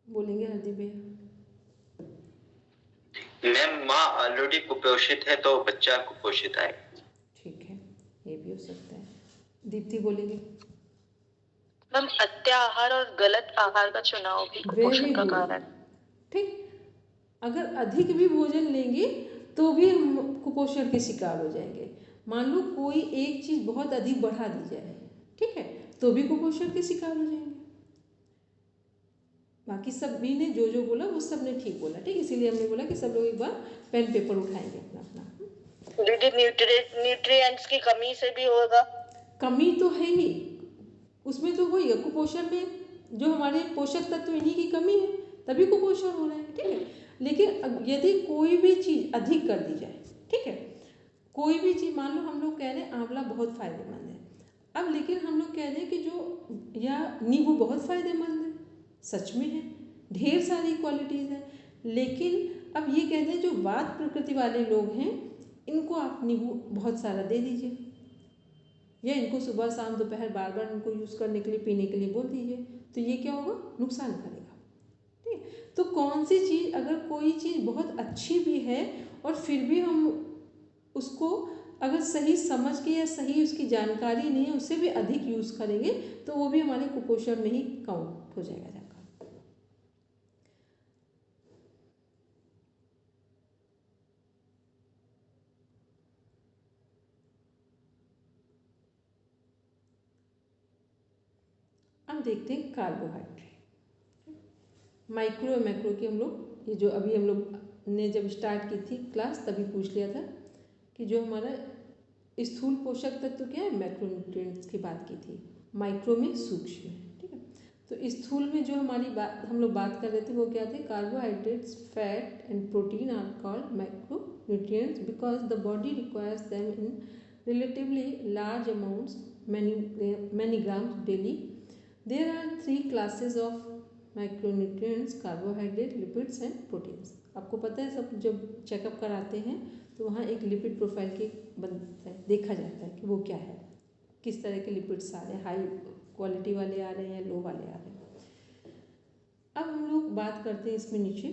बोलेंगे हरदीप भैया। मैम माँ ऑलरेडी कुपोषित है तो बच्चा कुपोषित आएगा। ठीक है, ये भी हो सकता है। दीप्ति बोलेंगे। मैम अत्याहार और गलत आहार का चुनाव भी कुपोषण का कारण। ठीक, अगर अधिक भी भोजन लेंगे तो भी हम कुपोषण के शिकार हो जाएंगे। मान लो कोई एक चीज़ बहुत अधिक बढ़ा दी जाए, ठीक है, तो भी कुपोषण के शिकार हो जाएंगे। बाकी सभी ने जो जो बोला वो सब ने ठीक बोला। ठीक, इसीलिए हमने बोला कि सब लोग एक बार पेन पेपर उठाएंगे अपना अपना। दीदी न्यूट्रिएंट्स की कमी से भी होगा? कमी तो है ही, उसमें तो वही है, कुपोषण में जो हमारे पोषक तत्व इन्हीं की कमी है, तभी कुपोषण हो रहा है। ठीक है, लेकिन यदि कोई भी चीज़ अधिक कर दी जाए, ठीक है, कोई भी चीज़, मान लो हम लोग कह रहे हैं आंवला बहुत फायदेमंद है, अब लेकिन हम लोग कह रहे हैं कि जो या नींबू बहुत फायदेमंद है, सच में है, ढेर सारी क्वालिटीज़ हैं, लेकिन अब ये कहते हैं जो वात प्रकृति वाले लोग हैं इनको आप नींबू बहुत सारा दे दीजिए, या इनको सुबह शाम दोपहर बार बार इनको यूज़ करने के लिए, पीने के लिए बोल दीजिए, तो ये क्या होगा? नुकसान करेगा। ठीक, तो कौन सी चीज़, अगर कोई चीज़ बहुत अच्छी भी है और फिर भी हम उसको अगर सही समझ के या सही उसकी जानकारी नहीं है उससे भी अधिक यूज़ करेंगे तो वो भी हमारे कुपोषण में ही काउंट हो जाएगा। अब देखते हैं कार्बोहाइड्रेट, माइक्रो और मैक्रो की हम लोग, ये जो अभी हम लोग ने जब स्टार्ट की थी क्लास तभी पूछ लिया था कि जो हमारा स्थूल पोषक तत्व क्या है, मैक्रोन्यूट्रिएंट्स की बात की थी, माइक्रो में सूक्ष्म है। ठीक है, तो स्थूल में जो हमारी बात हम लोग बात कर रहे थे वो क्या थे? Carbohydrates, fat and protein are called macronutrients because the body requires them in relatively large amounts, many grams daily. There are 3 classes of micronutrients: carbohydrate, lipids and proteins. आपको पता है, सब जब चेकअप कराते हैं तो वहाँ एक लिपिड प्रोफाइल के बनता है, देखा जाता है कि वो क्या है, किस तरह के लिपिड्स आ रहे हैं, हाई क्वालिटी वाले आ रहे हैं या लो वाले आ रहे हैं। अब हम लोग बात करते हैं इसमें नीचे,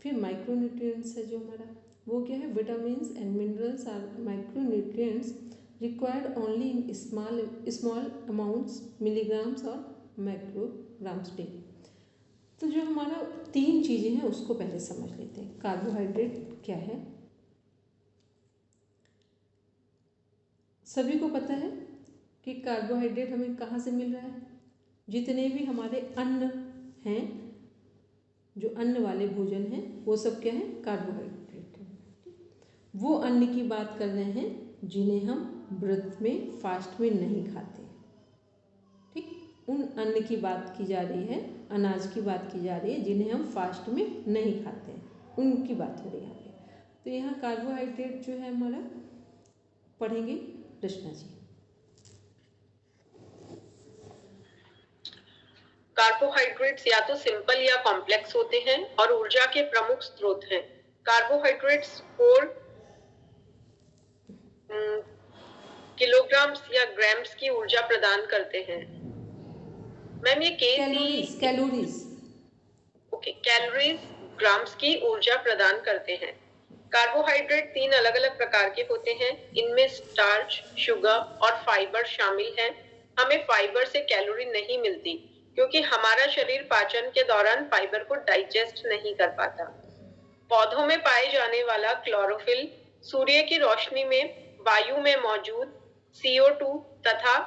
फिर माइक्रोन्यूट्रिएंट्स है जो हमारा, वो क्या है? Vitamins and minerals are micronutrients required only in small amounts, milligrams or micrograms daily. तो जो हमारा 3 चीज़ें हैं उसको पहले समझ लेते हैं। कार्बोहाइड्रेट क्या है? सभी को पता है कि कार्बोहाइड्रेट हमें कहाँ से मिल रहा है? जितने भी हमारे अन्न हैं, जो अन्न वाले भोजन हैं, वो सब क्या है? कार्बोहाइड्रेट है। वो अन्न की बात कर रहे हैं जिन्हें हम व्रत में, फास्ट में नहीं खाते। ठीक, उन अन्न की बात की जा रही है, अनाज की बात की जा रही है जिन्हें हम फास्ट में नहीं खाते हैं, उनकी बात हो रही है। तो यहाँ कार्बोहाइड्रेट जो है हमारा, पढ़ेंगे रचना जी। कार्बोहाइड्रेट्स या तो सिंपल या कॉम्प्लेक्स होते हैं और ऊर्जा के प्रमुख स्रोत हैं। कार्बोहाइड्रेट्स 4 किलोग्राम्स या ग्राम्स की ऊर्जा प्रदान करते हैं। मैम ये कैलोरीज ओके, कैलोरीज ग्राम्स की ऊर्जा प्रदान करते हैं। कार्बोहाइड्रेट 3 अलग अलग प्रकार के होते हैं। इनमें स्टार्च, शुगर और फाइबर शामिल हैं। हमें फाइबर से कैलोरी नहीं मिलती क्योंकि हमारा शरीर पाचन के दौरान फाइबर को डाइजेस्ट नहीं कर पाता। पौधों में पाए जाने वाला क्लोरोफिल सूर्य की रोशनी में वायु में मौजूद CO2 तथा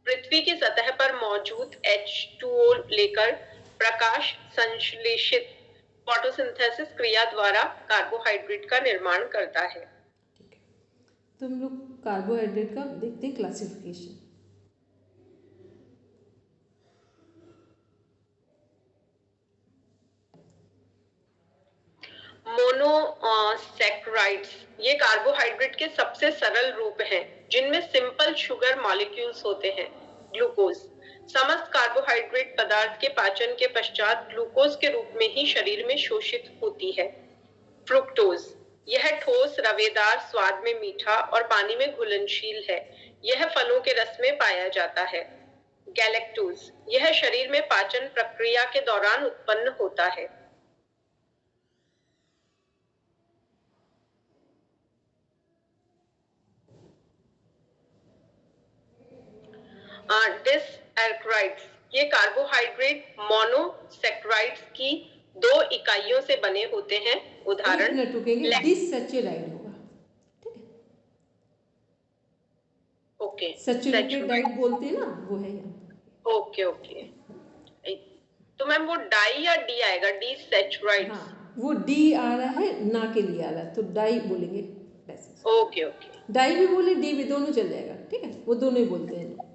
पृथ्वी की सतह पर मौजूद H2O लेकर प्रकाश संश्लेषित फोटोसिंथेसिस क्रिया द्वारा कार्बोहाइड्रेट का निर्माण करता है। तो हम लोग कार्बोहाइड्रेट का देखते हैं क्लासिफिकेशन। मोनोसैकराइड्स ये कार्बोहाइड्रेट के सबसे सरल रूप हैं, जिनमें सिंपल शुगर मॉलिक्यूल्स होते हैं। ग्लूकोज समस्त कार्बोहाइड्रेट पदार्थ के पाचन के पश्चात ग्लूकोज के रूप में ही शरीर में शोषित होती है। फ्रुक्टोज यह ठोस, रवेदार, स्वाद में मीठा और पानी में घुलनशील है। यह फलों के रस में पाया जाता है। गैलेक्टोज यह शरीर में पाचन प्रक्रिया के दौरान उत्पन्न होता है। डिसैक्राइड्स ये कार्बोहाइड्रेट मोनोसैकराइड्स की 2 इकाइयों से बने होते हैं। उदाहरण डिसैचुराइड होगा। ठीक है, ओके, सैचुरेटेड डाइट बोलते हैं ना, वो है यहाँ। ओके ओके, तो मैम वो डाई या डी आएगा? डिसैचुराइड्स। हाँ, वो डी आ रहा है, ना के लिए आ रहा है, तो डाई बोलेंगे। ओके ओके, डाई भी बोले, डी भी, दोनों चल जाएगा। ठीक है, वो दोनों ही बोलते हैं।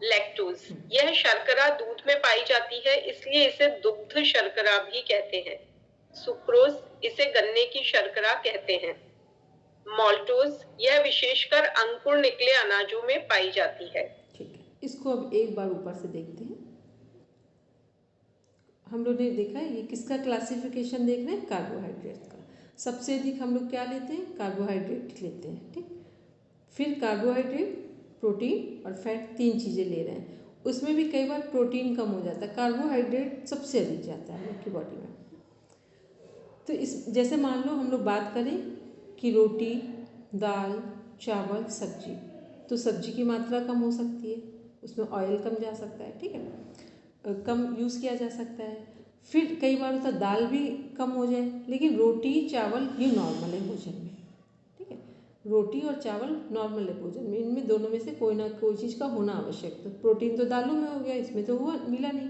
लैक्टोज यह शर्करा दूध में पाई जाती है, इसलिए इसे दुग्ध शर्करा भी कहते हैं। सुक्रोज इसे गन्ने की शर्करा कहते हैं। माल्टोज यह विशेषकर अंकुर निकले अनाजों में पाई जाती है। ठीक है, इसको अब एक बार ऊपर से देखते हैं। हम लोग ने देखा है, ये किसका क्लासिफिकेशन देख रहे हैं? कार्बोहाइड्रेट का। सबसे अधिक हम लोग क्या लेते हैं? कार्बोहाइड्रेट लेते हैं। ठीक, फिर कार्बोहाइड्रेट, प्रोटीन और फैट, 3 चीज़ें ले रहे हैं। उसमें भी कई बार प्रोटीन कम हो जाता है, कार्बोहाइड्रेट सबसे अधिक जाता है आपकी बॉडी में। तो इस जैसे मान लो हम लोग बात करें कि रोटी, दाल, चावल, सब्जी, तो सब्जी की मात्रा कम हो सकती है, उसमें ऑयल कम जा सकता है। ठीक है, कम यूज़ किया जा सकता है। फिर कई बार होता है दाल भी कम हो जाए, लेकिन रोटी, चावल ये नॉर्मल है भोजन में। ठीक है, रोटी और चावल नॉर्मल है भोजन में, इनमें दोनों में से कोई ना कोई चीज़ का होना आवश्यक। तो प्रोटीन तो दालों में हो गया, इसमें तो हुआ मिला नहीं।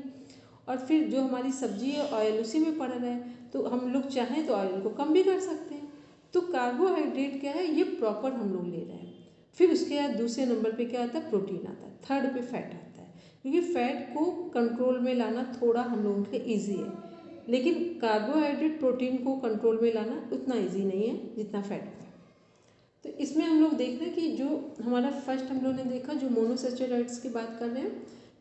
और फिर जो हमारी सब्जी है, ऑयल उसी में पड़ा रहा है, तो हम लोग चाहें तो ऑयल को कम भी कर सकते हैं। तो कार्बोहाइड्रेट क्या है? ये प्रॉपर हम लोग ले रहे हैं। फिर उसके बाद दूसरे नंबर पे क्या आता है? प्रोटीन आता है। थर्ड पे फैट आता है, क्योंकि फैट को कंट्रोल में लाना थोड़ा हम लोगों के लिए ईजी है, लेकिन कार्बोहाइड्रेट, प्रोटीन को कंट्रोल में लाना उतना ईजी नहीं है जितना फैट का। तो इसमें हम लोग देख रहे हैं कि जो हमारा फर्स्ट हम लोग ने देखा, जो मोनोसैचुराइड्स की बात कर रहे हैं,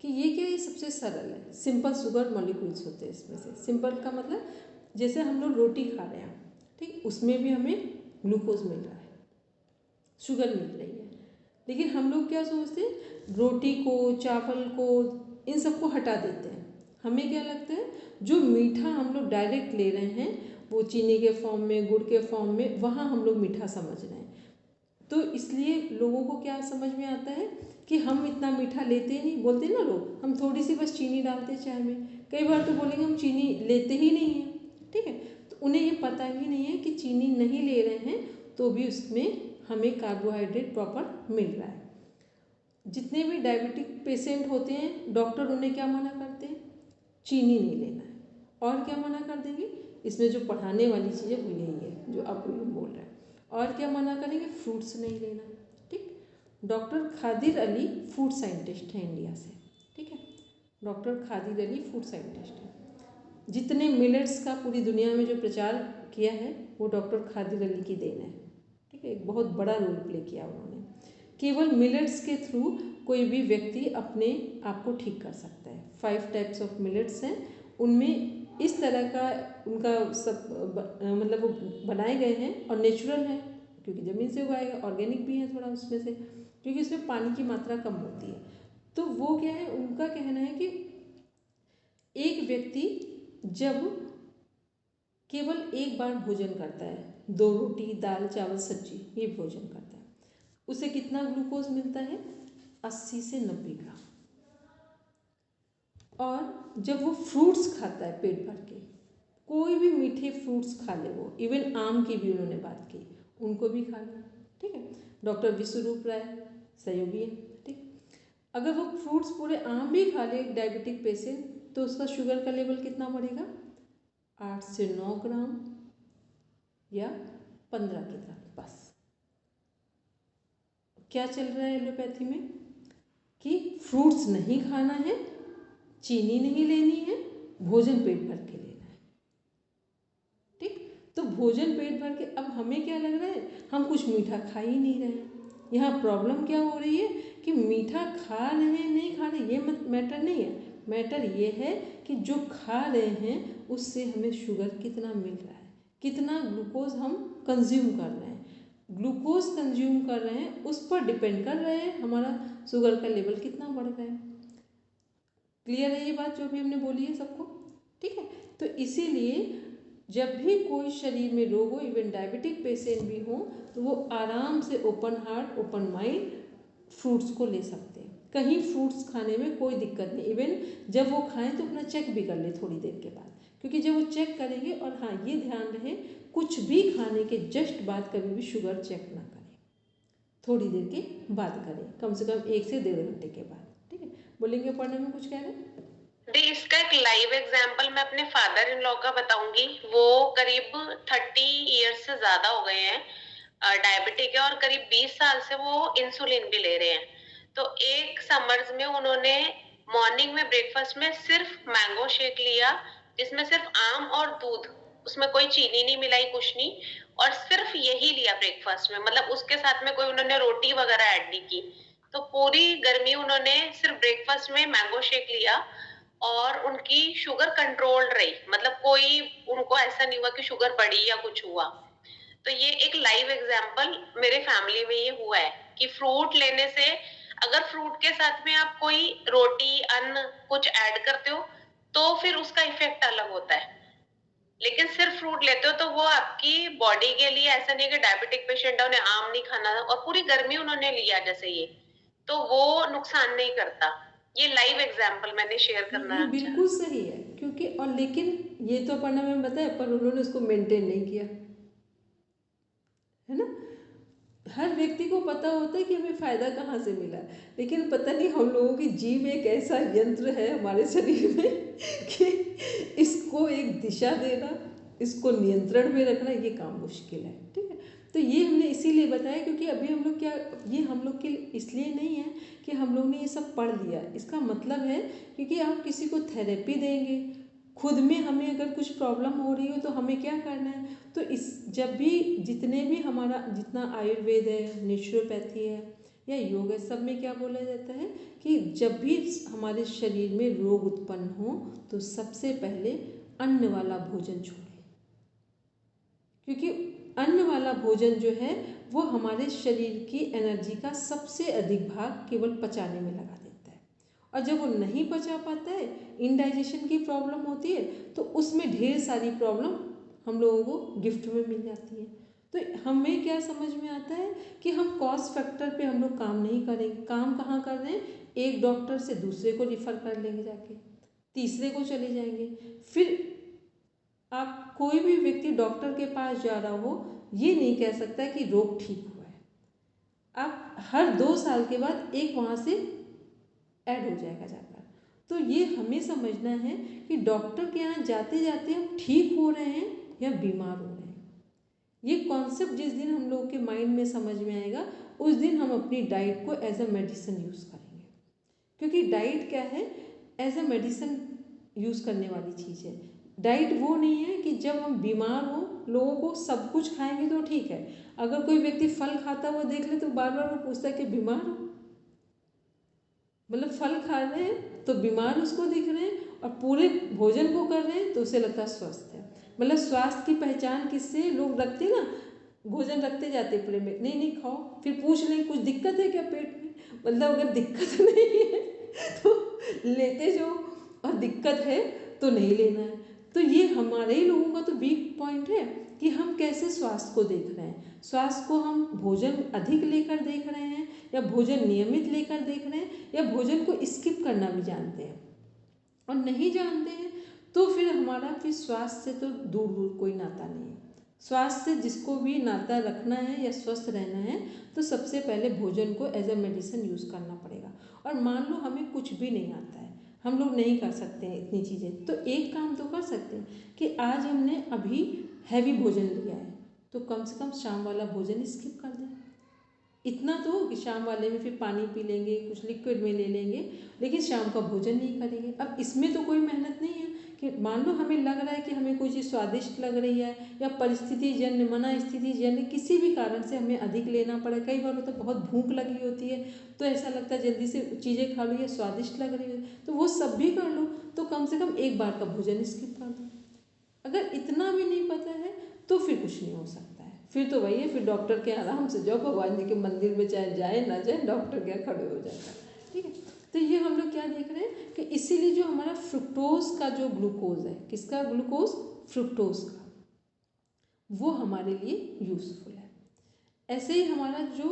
कि ये क्या है? ये सबसे सरल है, सिंपल शुगर मॉलिक्यूल्स होते हैं इसमें से। सिंपल का मतलब जैसे हम लोग रोटी खा रहे हैं, ठीक, उसमें भी हमें ग्लूकोज मिल रहा है, शुगर मिल रही है, लेकिन हम लोग क्या सोचते हैं? रोटी को, चावल को, इन सबको हटा देते हैं। हमें क्या लगता है? जो मीठा हम लोग डायरेक्ट ले रहे हैं, वो चीनी के फॉर्म में, गुड़ के फॉर्म में, वहाँ हम लोग मीठा समझ रहे हैं। तो इसलिए लोगों को क्या समझ में आता है कि हम इतना मीठा लेते ही नहीं। बोलते हैं ना लोग, हम थोड़ी सी बस चीनी डालते हैं चाय में, कई बार तो बोलेंगे हम चीनी लेते ही नहीं हैं, ठीक है। तो उन्हें ये पता ही नहीं है कि चीनी नहीं ले रहे हैं तो भी उसमें हमें कार्बोहाइड्रेट प्रॉपर मिल रहा है। जितने भी डायबिटिक पेशेंट होते हैं डॉक्टर उन्हें क्या मना करते हैं, चीनी नहीं लेना है। और क्या मना कर देंगे, इसमें जो पढ़ाने वाली चीज़ें वो यही है जो अब बोल रहे हैं। और क्या मना करेंगे, फ्रूट्स नहीं लेना, ठीक। Doctor Khadir Ali food scientist हैं इंडिया से, ठीक है। Doctor Khadir Ali food scientist हैं। जितने मिलेट्स का पूरी दुनिया में जो प्रचार किया है वो डॉक्टर खादिर अली की देन है, ठीक है। एक बहुत बड़ा रोल प्ले किया उन्होंने। केवल मिलेट्स के थ्रू कोई भी व्यक्ति अपने आप को ठीक कर सकता है। 5 टाइप्स ऑफ मिलेट्स हैं, उनमें इस तरह का उनका सब मतलब वो बनाए गए हैं और नेचुरल है क्योंकि ज़मीन से उगाए गए, ऑर्गेनिक भी है थोड़ा उसमें से, क्योंकि उसमें पानी की मात्रा कम होती है। तो वो क्या है, उनका कहना है कि एक व्यक्ति जब केवल एक बार भोजन करता है, 2 रोटी दाल चावल सब्जी ये भोजन करता है, उसे कितना ग्लूकोज मिलता है, 80 से 90 ग्राम। और जब वो फ्रूट्स खाता है पेट भर के, कोई भी मीठे फ्रूट्स खा ले, वो इवन आम की भी उन्होंने बात की, उनको भी खा ले, ठीक है। डॉक्टर विश्वरूप राय सहयोगी है, ठीक। अगर वो फ्रूट्स पूरे आम भी खा ले डायबिटिक पेशेंट तो उसका शुगर का लेवल कितना बढ़ेगा, 8 से 9 ग्राम या 15 ग्राम बस। क्या चल रहा है एलोपैथी में कि फ्रूट्स नहीं खाना है, चीनी नहीं लेनी है, भोजन पेट भर के लेना है, ठीक। तो भोजन पेट भर के, अब हमें क्या लग रहा है, हम कुछ मीठा खा ही नहीं रहे हैं। यहाँ प्रॉब्लम क्या हो रही है कि मीठा खा रहे हैं नहीं खा रहे ये मैटर नहीं है, मैटर ये है कि जो खा रहे हैं उससे हमें शुगर कितना मिल रहा है, कितना ग्लूकोज हम कंज्यूम कर रहे हैं। ग्लूकोज कंज्यूम कर रहे हैं उस पर डिपेंड कर रहे हैं हमारा शुगर का लेवल कितना बढ़ रहा है। क्लियर है ये बात जो भी हमने बोली है सबको, ठीक है। तो इसीलिए जब भी कोई शरीर में रोग हो, इवन डायबिटिक पेशेंट भी हो, तो वो आराम से open heart open mind fruits को ले सकते हैं। कहीं फ्रूट्स खाने में कोई दिक्कत नहीं, इवन जब वो खाएं तो अपना चेक भी कर ले थोड़ी देर के बाद, क्योंकि जब वो चेक करेंगे, और हाँ ये ध्यान रहे कुछ भी खाने के जस्ट बाद कभी भी शुगर चेक ना करें, थोड़ी देर के बाद करें, कम से कम 1 से 1.5 घंटे के बाद, ठीक है। बोलेंगे पढ़ने में कुछ कह रहे हैं दी, इसका एक लाइव एग्जांपल मैं अपने फादर इन लॉ का बताऊंगी। वो करीब 30 इयर्स से ज्यादा हो गए हैं, डायबिटिक है, और करीब 20 साल से वो इंसुलिन भी ले रहे हैं। तो एक समर्स में उन्होंने मॉर्निंग में ब्रेकफास्ट में सिर्फ मैंगो शेक लिया, जिसमें सिर्फ आम और दूध, उसमें कोई चीनी नहीं मिलाई, कुछ नहीं, और सिर्फ यही लिया ब्रेकफास्ट में, मतलब उसके साथ में कोई उन्होंने रोटी वगैरह ऐड नहीं की। तो पूरी गर्मी उन्होंने सिर्फ ब्रेकफास्ट में मैंगो शेक लिया और उनकी शुगर कंट्रोल्ड रही, मतलब कोई उनको ऐसा नहीं हुआ कि शुगर बढ़ी या कुछ हुआ। तो ये एक लाइव एग्जांपल मेरे फैमिली में ये हुआ है कि फ्रूट लेने से, अगर फ्रूट के साथ में आप कोई रोटी अन्न कुछ ऐड करते हो तो फिर उसका इफेक्ट अलग होता है, लेकिन सिर्फ फ्रूट लेते हो तो वो आपकी बॉडी के लिए, ऐसा नहीं कि डायबिटिक पेशेंट है उन्हें आम नहीं खाना और पूरी गर्मी उन्होंने लिया जैसे ये, तो वो नुकसान नहीं करता। ये लाइव एग्जांपल मैंने शेयर करना है। बिल्कुल सही है, क्योंकि और लेकिन ये तो अपन हमें बताया पर उन्होंने उसको मेंटेन नहीं किया, है ना। हर व्यक्ति को पता होता है कि हमें फ़ायदा कहाँ से मिला, लेकिन पता नहीं हम लोगों की जीभ एक ऐसा यंत्र है हमारे शरीर में कि इसको एक दिशा देना, इसको नियंत्रण में रखना ये काम मुश्किल है, ठीक है। तो ये हमने इसीलिए बताया क्योंकि अभी हम लोग क्या, ये हम लोग के इसलिए नहीं है कि हम लोग ने ये सब पढ़ लिया, इसका मतलब है क्योंकि आप किसी को थेरेपी देंगे, खुद में हमें अगर कुछ प्रॉब्लम हो रही हो तो हमें क्या करना है, तो इस जब भी जितने भी हमारा जितना आयुर्वेद है, नेचुरोपैथी है या योग है, सब में क्या बोला जाता है कि जब भी हमारे शरीर में रोग उत्पन्न हो तो सबसे पहले अन्न वाला भोजन छोड़ें, क्योंकि अन्न वाला भोजन जो है वो हमारे शरीर की एनर्जी का सबसे अधिक भाग केवल पचाने में लगा देता है, और जब वो नहीं पचा पाता है, इनडाइजेशन की प्रॉब्लम होती है, तो उसमें ढेर सारी प्रॉब्लम हम लोगों को गिफ्ट में मिल जाती है। तो हमें क्या समझ में आता है कि हम कॉस्ट फैक्टर पे हम लोग काम नहीं करेंगे, काम कहाँ कर रहे हैं, एक डॉक्टर से दूसरे को रिफ़र कर लेंगे जाके, तीसरे को चले जाएंगे। फिर आप कोई भी व्यक्ति डॉक्टर के पास जा रहा हो, ये नहीं कह सकता कि रोग ठीक हुआ है। आप हर 2 साल के बाद एक वहाँ से ऐड हो जाएगा जाकर। तो ये हमें समझना है कि डॉक्टर के यहाँ जाते जाते हम ठीक हो रहे हैं या बीमार हो रहे हैं। ये कॉन्सेप्ट जिस दिन हम लोग के माइंड में समझ में आएगा, उस दिन हम अपनी डाइट को एज अ मेडिसिन यूज़ करेंगे। क्योंकि डाइट क्या है, एज अ मेडिसिन यूज़ करने वाली चीज़ है। डाइट वो नहीं है कि जब हम बीमार हो लोगों को सब कुछ खाएंगे तो ठीक है। अगर कोई व्यक्ति फल खाता हुआ देख ले तो बार बार वो पूछता है कि बीमार हो, मतलब फल खा रहे हैं तो बीमार उसको दिख रहे हैं, और पूरे भोजन को कर रहे हैं तो उसे लगता है स्वस्थ है। मतलब स्वास्थ्य की पहचान किससे लोग रखते ना, भोजन रखते जाते प्लेट में, नहीं नहीं खाओ, फिर पूछ लें कुछ दिक्कत है क्या पेट में, मतलब अगर दिक्कत नहीं है तो लेते जाओ और दिक्कत है तो नहीं लेना है। तो ये हमारे ही लोगों का तो वीक पॉइंट है कि हम कैसे स्वास्थ्य को देख रहे हैं। स्वास्थ्य को हम भोजन अधिक लेकर देख रहे हैं, या भोजन नियमित लेकर देख रहे हैं, या भोजन को स्किप करना भी जानते हैं। और नहीं जानते हैं तो फिर हमारा फिर स्वास्थ्य से तो दूर दूर कोई नाता नहीं है। स्वास्थ्य से जिसको भी नाता रखना है या स्वस्थ रहना है तो सबसे पहले भोजन को एज अ मेडिसिन यूज़ करना पड़ेगा। और मान लो हमें कुछ भी नहीं आता है, हम लोग नहीं कर सकते हैं इतनी चीज़ें, तो एक काम तो कर सकते हैं कि आज हमने अभी हैवी भोजन लिया है तो कम से कम शाम वाला भोजन स्किप कर दें। इतना तो कि शाम वाले में फिर पानी पी लेंगे, कुछ लिक्विड में ले लेंगे, लेकिन शाम का भोजन नहीं करेंगे। अब इसमें तो कोई मेहनत नहीं है कि मान लो हमें लग रहा है कि हमें कोई चीज़ स्वादिष्ट लग रही है, या परिस्थिति जन्य मना स्थिति जन्य किसी भी कारण से हमें अधिक लेना पड़े। कई बार तो बहुत भूख लगी होती है तो ऐसा लगता है जल्दी से चीज़ें खा लो, या स्वादिष्ट लग रही है तो वो सब भी कर लो, तो कम से कम एक बार का भोजन स्किप कर दो। अगर इतना भी नहीं पता है तो फिर कुछ नहीं हो सकता है। फिर तो वही है, फिर डॉक्टर के आराम से जाओ, भगवान जी के मंदिर में चाहे जाए ना जाए डॉक्टर के यहाँ खड़े हो जाता है। ठीक है, तो ये हम लोग क्या देख रहे हैं कि इसीलिए जो हमारा फ्रुक्टोज का जो ग्लूकोज है, किसका ग्लूकोज, फ्रुक्टोज का, वो हमारे लिए यूजफुल है। ऐसे ही हमारा जो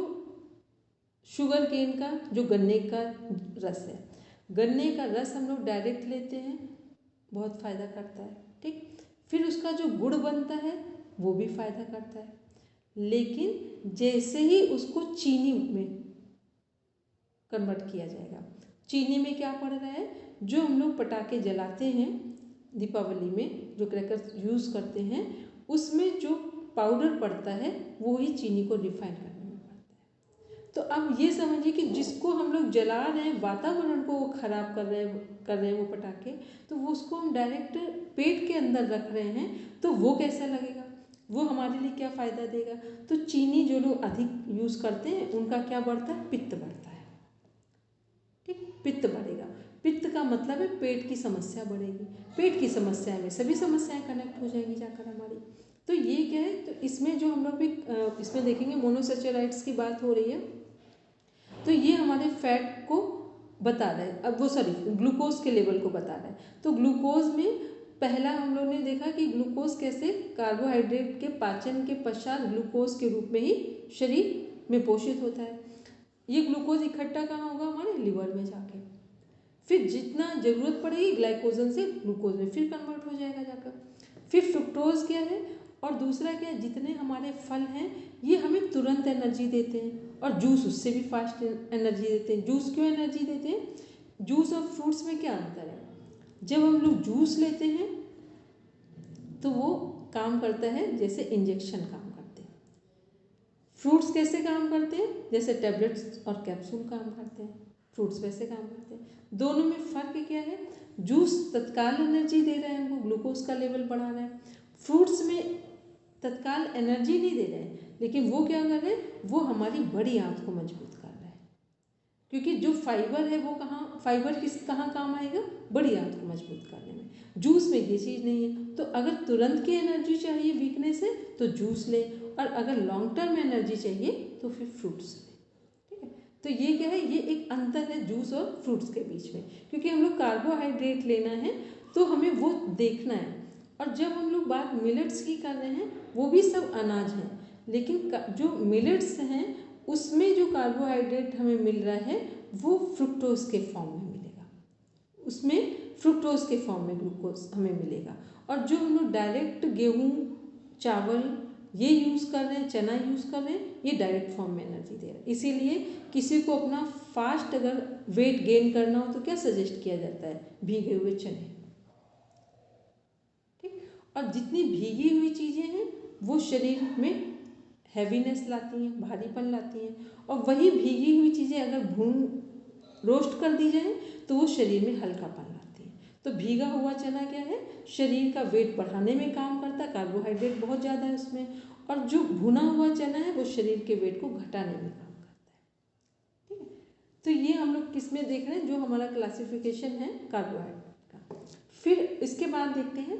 शुगर केन का जो गन्ने का रस है, गन्ने का रस हम लोग डायरेक्ट लेते हैं, बहुत फ़ायदा करता है। ठीक, फिर उसका जो गुड़ बनता है वो भी फ़ायदा करता है। लेकिन जैसे ही उसको चीनी में कन्वर्ट किया जाएगा, चीनी में क्या पड़ रहा है, जो हम लोग पटाखे जलाते हैं दीपावली में, जो क्रैकर्स यूज़ करते हैं, उसमें जो पाउडर पड़ता है वो ही चीनी को रिफाइन करने में पड़ता है। तो अब ये समझिए कि जिसको हम लोग जला रहे हैं, वातावरण को वो खराब कर रहे हैं वो पटाखे, तो वो उसको हम डायरेक्ट पेट के अंदर रख रहे हैं, तो वो कैसा लगेगा, वो हमारे लिए क्या फ़ायदा देगा। तो चीनी जो लोग अधिक यूज़ करते हैं उनका क्या बढ़ता है, पित्त बढ़ता है। ठीक, पित्त बढ़ेगा, पित्त का मतलब है पेट की समस्या बढ़ेगी, पेट की समस्या में सभी समस्याएं कनेक्ट हो जाएंगी जाकर हमारी। तो ये क्या है, तो इसमें जो हम लोग भी इसमें देखेंगे मोनोसेचुराइड्स की बात हो रही है, तो ये हमारे फैट को बता रहा है, अब वो सॉरी ग्लूकोज के लेवल को बता रहा है। तो ग्लूकोज में पहला हम लोग ने देखा कि ग्लूकोज कैसे कार्बोहाइड्रेट के पाचन के पश्चात ग्लूकोज के रूप में ही शरीर में पोषित होता है। ये ग्लूकोज इकट्ठा कहाँ होगा, हमारे लिवर में जाके, फिर जितना ज़रूरत पड़ेगी ग्लाइकोजन से ग्लूकोज में फिर कन्वर्ट हो जाएगा जाकर। फिर फ्रुक्टोज क्या है, और दूसरा क्या है, जितने हमारे फल हैं ये हमें तुरंत एनर्जी देते हैं, और जूस उससे भी फास्ट एनर्जी देते हैं। जूस क्यों एनर्जी देते हैं, जूस और फ्रूट्स में क्या अंतर है, जब हम लोग जूस लेते हैं तो वो काम करता है जैसे इंजेक्शन काम करते हैं, फ्रूट्स कैसे काम करते हैं, जैसे टैबलेट्स और कैप्सूल काम करते हैं, फ्रूट्स वैसे काम करते हैं। दोनों में फ़र्क क्या है, जूस तत्काल एनर्जी दे रहा है हमको, ग्लूकोज का लेवल बढ़ा रहा है, फ्रूट्स में तत्काल एनर्जी नहीं दे रहे हैं, लेकिन वो क्या कर रहे हैं, वो हमारी बड़ी आंत को मजबूत कर रहा है। क्योंकि जो फाइबर है वो कहाँ काम आएगा, बड़ी आंत को मजबूत करने में। जूस में ये चीज़ नहीं है, तो अगर तुरंत की एनर्जी चाहिए वीकनेस है तो जूस ले, और अगर लॉन्ग टर्म एनर्जी चाहिए तो फिर फ्रूट्स ले। ठीक है, तो ये क्या है, ये एक अंतर है जूस और फ्रूट्स के बीच में, क्योंकि हम लोग कार्बोहाइड्रेट लेना है तो हमें वो देखना है। और जब हम लोग बात मिलेट्स की कर रहे हैं, वो भी सब अनाज हैं, लेकिन जो मिलेट्स हैं उसमें जो कार्बोहाइड्रेट हमें मिल रहा है वो फ्रुक्टोज के फॉर्म में मिलेगा, उसमें फ्रुक्टोज के फॉर्म में ग्लूकोज हमें मिलेगा। और जो हम लोग डायरेक्ट गेहूँ, चावल ये यूज़ कर रहे हैं, चना यूज़ कर रहे हैं, ये डायरेक्ट फॉर्म में एनर्जी दे रहा है। इसीलिए किसी को अपना फास्ट अगर वेट गेन करना हो तो क्या सजेस्ट किया जाता है, भीगे हुए चने। ठीक, और जितनी भीगी हुई चीज़ें हैं वो शरीर में हैवीनेस लाती हैं, भारीपन लाती हैं, और वही भीगी हुई चीज़ें अगर भून रोस्ट कर दी जाए तो वो शरीर में हल्कापन लाती हैं। तो भीगा हुआ चना क्या है, शरीर का वेट बढ़ाने में काम करता है, कार्बोहाइड्रेट बहुत ज़्यादा है उसमें। और जो भुना हुआ चना है वो शरीर के वेट को घटाने में काम करता है। ठीक है, तो ये हम लोग किस में देख रहे हैं, जो हमारा क्लासिफिकेशन है कार्बोहाइड्रेट का। फिर इसके बाद देखते हैं,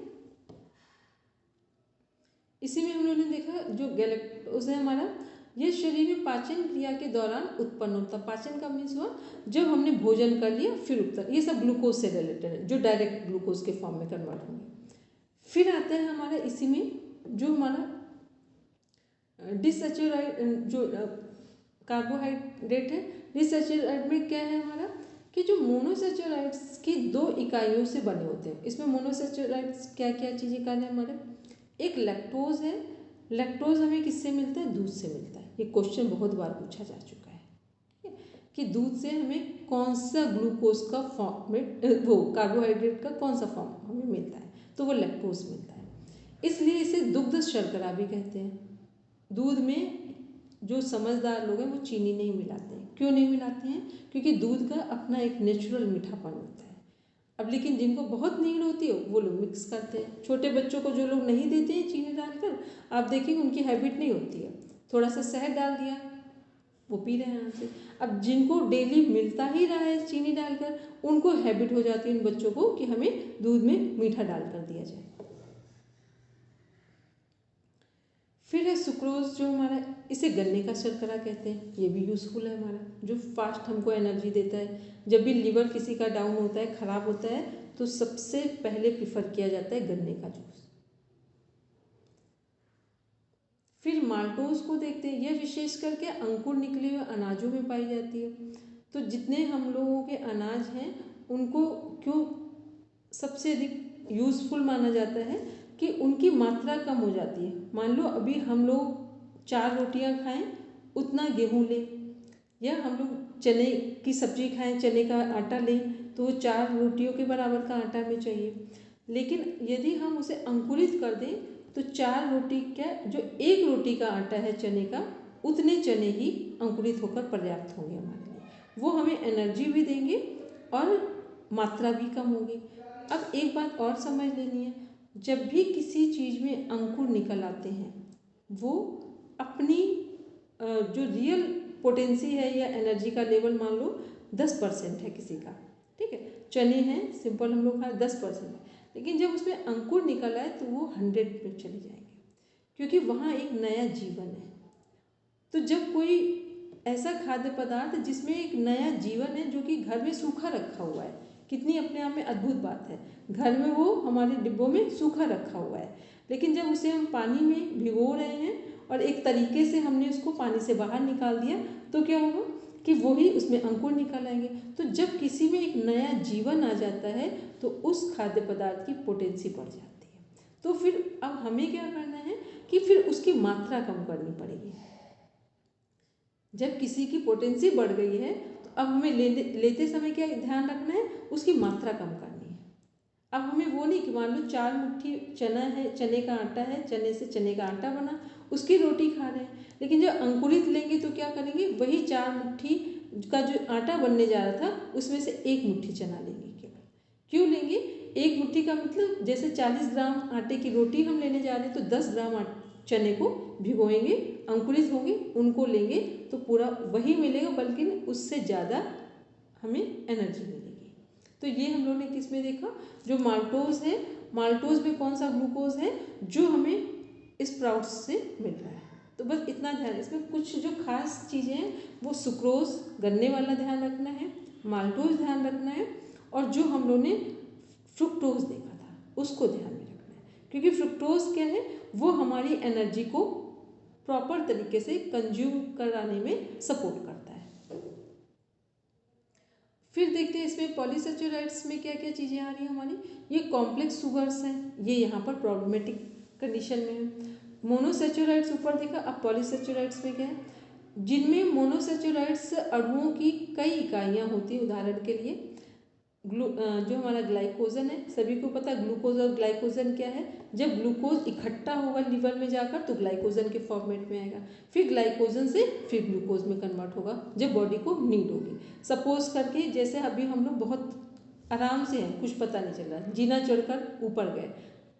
इसी में हम लोगों ने देखा जो गैलेक्टोज है हमारा, ये शरीर में पाचन क्रिया के दौरान उत्पन्न होता है। पाचन का मीन्स हुआ जब हमने भोजन कर लिया फिर उत्तर, ये सब ग्लूकोज से रिलेटेड है, जो डायरेक्ट ग्लूकोज के फॉर्म में कन्वर्ट होंगे। फिर आता है हमारा इसी में जो हमारा डिसैचुराइड जो कार्बोहाइड्रेट है, डिसैचुराइड में क्या है हमारा कि जो मोनोसैचुराइड्स की 2 इकाइयों से बने होते हैं। इसमें मोनोसैचुराइड्स क्या क्या चीज़ें का है हमारे, एक लैक्टोज है। लैक्टोज हमें किससे मिलता है, दूध से मिलता है। ये क्वेश्चन बहुत बार पूछा जा चुका है कि दूध से हमें कौन सा ग्लूकोज का फॉर्म में, वो कार्बोहाइड्रेट का कौन सा फॉर्म हमें मिलता है, तो वो लैक्टोज मिलता है। इसलिए इसे दुग्ध शर्करा भी कहते हैं। दूध में जो समझदार लोग हैं वो चीनी नहीं मिलाते हैं। क्यों नहीं मिलाते हैं, क्योंकि दूध का अपना एक नेचुरल मीठापन होता है। अब लेकिन जिनको बहुत नीड होती है वो लोग मिक्स करते हैं। छोटे बच्चों को जो लोग नहीं देते हैं चीनी डालकर, आप देखेंगे उनकी हैबिट नहीं होती है, थोड़ा सा शहद डाल दिया वो पी रहे हैं आराम से। अब जिनको डेली मिलता ही रहा है चीनी डालकर, उनको हैबिट हो जाती है उन बच्चों को कि हमें दूध में मीठा डालकर दिया जाए। फिर है सुक्रोज जो हमारा, इसे गन्ने का शर्करा कहते हैं। ये भी यूज़फुल है हमारा, जो फास्ट हमको एनर्जी देता है। जब भी लिवर किसी का डाउन होता है, ख़राब होता है, तो सबसे पहले प्रिफर किया जाता है गन्ने का जूस। फिर माल्टोज को देखते हैं, यह विशेष करके अंकुर निकले हुए अनाजों में पाई जाती है। तो जितने हम लोगों के अनाज हैं उनको क्यों सबसे अधिक यूज़फुल माना जाता है कि उनकी मात्रा कम हो जाती है। मान लो अभी हम लोग 4 रोटियां खाएं उतना गेहूं लें, या हम लोग चने की सब्जी खाएं, चने का आटा लें, तो वो 4 रोटियों के बराबर का आटा हमें चाहिए। लेकिन यदि हम उसे अंकुरित कर दें तो 4 रोटी क्या, जो 1 रोटी का आटा है चने का, उतने चने ही अंकुरित होकर पर्याप्त होंगे हमारे लिए। वो हमें एनर्जी भी देंगे और मात्रा भी कम होगी। अब एक बात और समझ लेनी है, जब भी किसी चीज़ में अंकुर निकल आते हैं वो अपनी जो रियल पोटेंसी है या एनर्जी का लेवल मान लो 10% है किसी का, ठीक है, चने हैं सिंपल हम लोग खाएं 10% है, लेकिन जब उसमें अंकुर निकल आए तो वो 100 में चले जाएंगे, क्योंकि वहाँ एक नया जीवन है। तो जब कोई ऐसा खाद्य पदार्थ जिसमें एक नया जीवन है, जो कि घर में सूखा रखा हुआ है, कितनी अपने आप में अद्भुत बात है, घर में वो हमारे डिब्बों में सूखा रखा हुआ है, लेकिन जब उसे हम पानी में भिगो रहे हैं और एक तरीके से हमने उसको पानी से बाहर निकाल दिया, तो क्या होगा कि वही उसमें अंकुर निकल आएंगे। तो जब किसी में एक नया जीवन आ जाता है तो उस खाद्य पदार्थ की पोटेंसी बढ़ जाती है। तो फिर अब हमें क्या करना है कि फिर उसकी मात्रा कम करनी पड़ेगी। जब किसी की पोटेंसी बढ़ गई है तो अब हमें लेते समय क्या ध्यान रखना है, उसकी मात्रा कम करनी है। अब हमें वो नहीं कि मान लो 4 मुट्ठी चना है, चने का आटा है, चने से चने का आटा बना, उसकी रोटी खा रहे हैं, लेकिन जब अंकुरित लेंगे तो क्या करेंगे, वही 4 मुट्ठी का जो आटा बनने जा रहा था उसमें से 1 मुट्ठी चना लेंगे। केवल क्यों लेंगे, 1 मुट्ठी का मतलब जैसे 40 ग्राम आटे की रोटी हम लेने जा रहे हैं तो 10 ग्राम चने को भिगोएंगे, अंकुरित होंगे, उनको लेंगे तो पूरा वही मिलेगा, बल्कि उससे ज़्यादा हमें एनर्जी मिलेगी। तो ये हम लोगों ने किस में देखा, जो माल्टोज है, माल्टोज में कौन सा ग्लूकोज है जो हमें स्प्राउट्स से मिल रहा है। तो बस इतना ध्यान, इसमें कुछ जो खास चीज़ें हैं वो सुक्रोज गन्ने वाला ध्यान रखना है, माल्टोज ध्यान रखना है, और जो हम लोगों ने फ्रुक्टोज देखा था उसको ध्यान में रखना है, क्योंकि फ्रुक्टोज क्या है, वो हमारी एनर्जी को प्रॉपर तरीके से कंज्यूम कराने में सपोर्ट करता है। फिर देखते हैं इसमें पॉलीसेचुराइड्स में क्या क्या चीज़ें आ रही हैं हमारी। ये कॉम्प्लेक्स शुगर्स हैं, ये यहाँ पर प्रॉब्लमेटिक कंडीशन में है। मोनोसेचुराइड्स ऊपर देखा, अब पॉलीसेचुराइड्स में क्या है, जिनमें मोनोसेचुराइड्स अणुओं की कई इकाइयाँ होती हैं। उदाहरण के लिए जो हमारा ग्लाइकोजन है, सभी को पता ग्लूकोज और ग्लाइकोजन क्या है। जब ग्लूकोज इकट्ठा होगा लिवर में जाकर तो ग्लाइकोजन के फॉर्मेट में आएगा, फिर ग्लाइकोजन से फिर ग्लूकोज में कन्वर्ट होगा जब बॉडी को नीड होगी। सपोज करके जैसे अभी हम लोग बहुत आराम से हैं, कुछ पता नहीं चल रहा है, जीना चढ़कर ऊपर गए,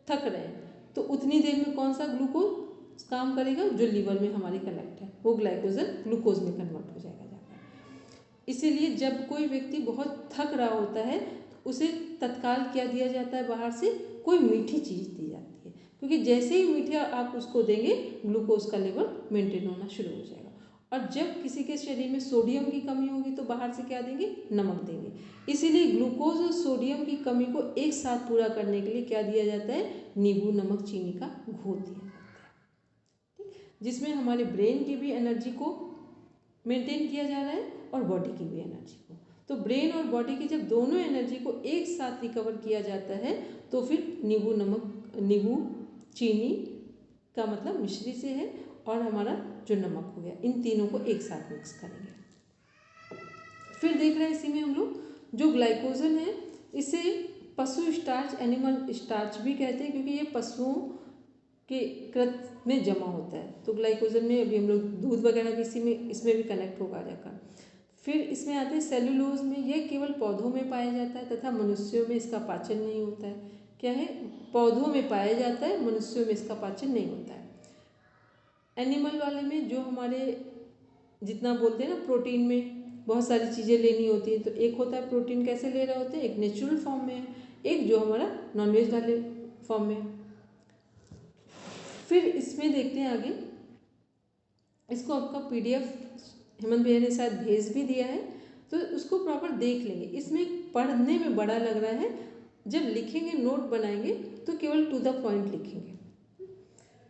थक रहे हैं, तो उतनी देर में कौन सा ग्लूकोज काम करेगा, जो लिवर में हमारे कलेक्ट है, वो ग्लाइकोजन ग्लूकोज में कन्वर्ट हो जाएगा जाकर। इसीलिए जब कोई व्यक्ति बहुत थक रहा होता है तो उसे तत्काल क्या दिया जाता है, बाहर से कोई मीठी चीज़ दी जाती है, क्योंकि जैसे ही मीठा आप उसको देंगे ग्लूकोज का लेवल मेंटेन होना शुरू हो जाएगा। और जब किसी के शरीर में सोडियम की कमी होगी तो बाहर से क्या देंगे, नमक देंगे। इसीलिए ग्लूकोज और सोडियम की कमी को एक साथ पूरा करने के लिए क्या दिया जाता है, नींबू, नमक, चीनी का घोल दिया जाता है, जिसमें हमारे ब्रेन की भी एनर्जी को मेंटेन किया जा रहा है और बॉडी की भी एनर्जी को। तो ब्रेन और बॉडी की जब दोनों एनर्जी को एक साथ रिकवर किया जाता है तो फिर नींबू, नमक, नींबू चीनी का मतलब मिश्री से है, और हमारा जो नमक हो गया, इन तीनों को एक साथ मिक्स करेंगे। फिर देख रहे हैं इसी में हम लोग जो ग्लाइकोजन है, इसे पशु स्टार्च, एनिमल स्टार्च भी कहते हैं, क्योंकि ये पशुओं के कृत में जमा होता है। तो ग्लाइकोजन में अभी हम लोग दूध वगैरह भी इसमें भी कनेक्ट होगा जाकर। फिर इसमें आते हैं सेलुलोज में, यह केवल पौधों में पाया जाता है तथा मनुष्यों में इसका पाचन नहीं होता है। क्या है, पौधों में पाया जाता है, मनुष्यों में इसका पाचन नहीं होता है। एनिमल वाले में जो हमारे जितना बोलते हैं ना, प्रोटीन में बहुत सारी चीज़ें लेनी होती हैं, तो एक होता है प्रोटीन कैसे ले रहे होते हैं, एक नेचुरल फॉर्म में है, एक जो हमारा नॉनवेज वाले फॉर्म में है। फिर इसमें देखते हैं आगे, इसको आपका PDF हेमंत भैया ने शायद भेज भी दिया है, तो उसको प्रॉपर देख लेंगे। इसमें पढ़ने में बड़ा लग रहा है, जब लिखेंगे, नोट बनाएंगे तो केवल टू द पॉइंट लिखेंगे।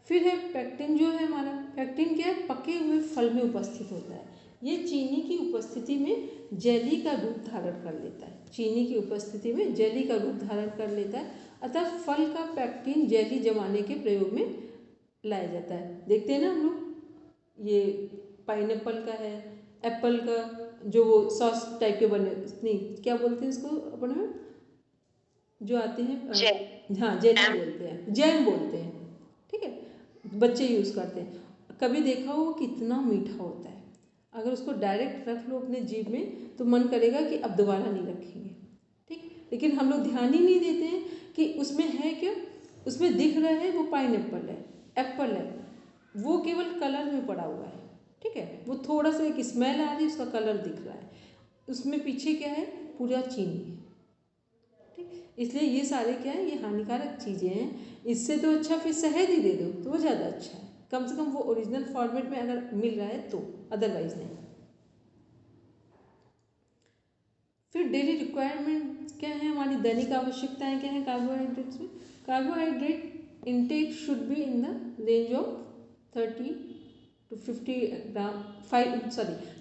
फिर है पेक्टिन, जो है हमारा पेक्टिन क्या है, पके हुए फल में उपस्थित होता है। ये चीनी की उपस्थिति में जेली का रूप धारण कर लेता है, चीनी की उपस्थिति में जेली का रूप धारण कर लेता है, अतः फल का पेक्टिन जेली जमाने के प्रयोग में लाया जाता है। देखते हैं ना हम लोग, ये पाइनएप्पल का है, एप्पल का, जो वो सॉस टाइप के बने, नहीं क्या बोलते हैं इसको अपन में, जो आते हैं, हाँ जेली बोलते हैं, जैम बोलते हैं, ठीक है, बच्चे यूज़ करते हैं। कभी देखा हो कितना मीठा होता है, अगर उसको डायरेक्ट रख लो अपने जीभ में तो मन करेगा कि अब दोबारा नहीं रखेंगे, ठीक। लेकिन हम लोग ध्यान ही नहीं देते हैं कि उसमें है क्या, उसमें दिख रहा है वो पाइनएप्पल है, एप्पल है, वो केवल कलर में पड़ा हुआ है, ठीक है, वो थोड़ा सा एक स्मेल आ रही है, उसका कलर दिख रहा है, उसमें पीछे क्या है, पूरा चीनी है, ठीक। इसलिए ये सारे क्या है, ये हानिकारक चीज़ें हैं। इससे तो अच्छा फिर शहद ही दे दो तो वो ज़्यादा अच्छा है, कम से कम वो ओरिजिनल फॉर्मेट में अगर मिल रहा है तो, अदरवाइज नहीं। फिर डेली रिक्वायरमेंट क्या है, हमारी दैनिक आवश्यकताएं क्या है कार्बोहाइड्रेट्स में। Carbohydrate intake should be in the range of 30 to 50 gram,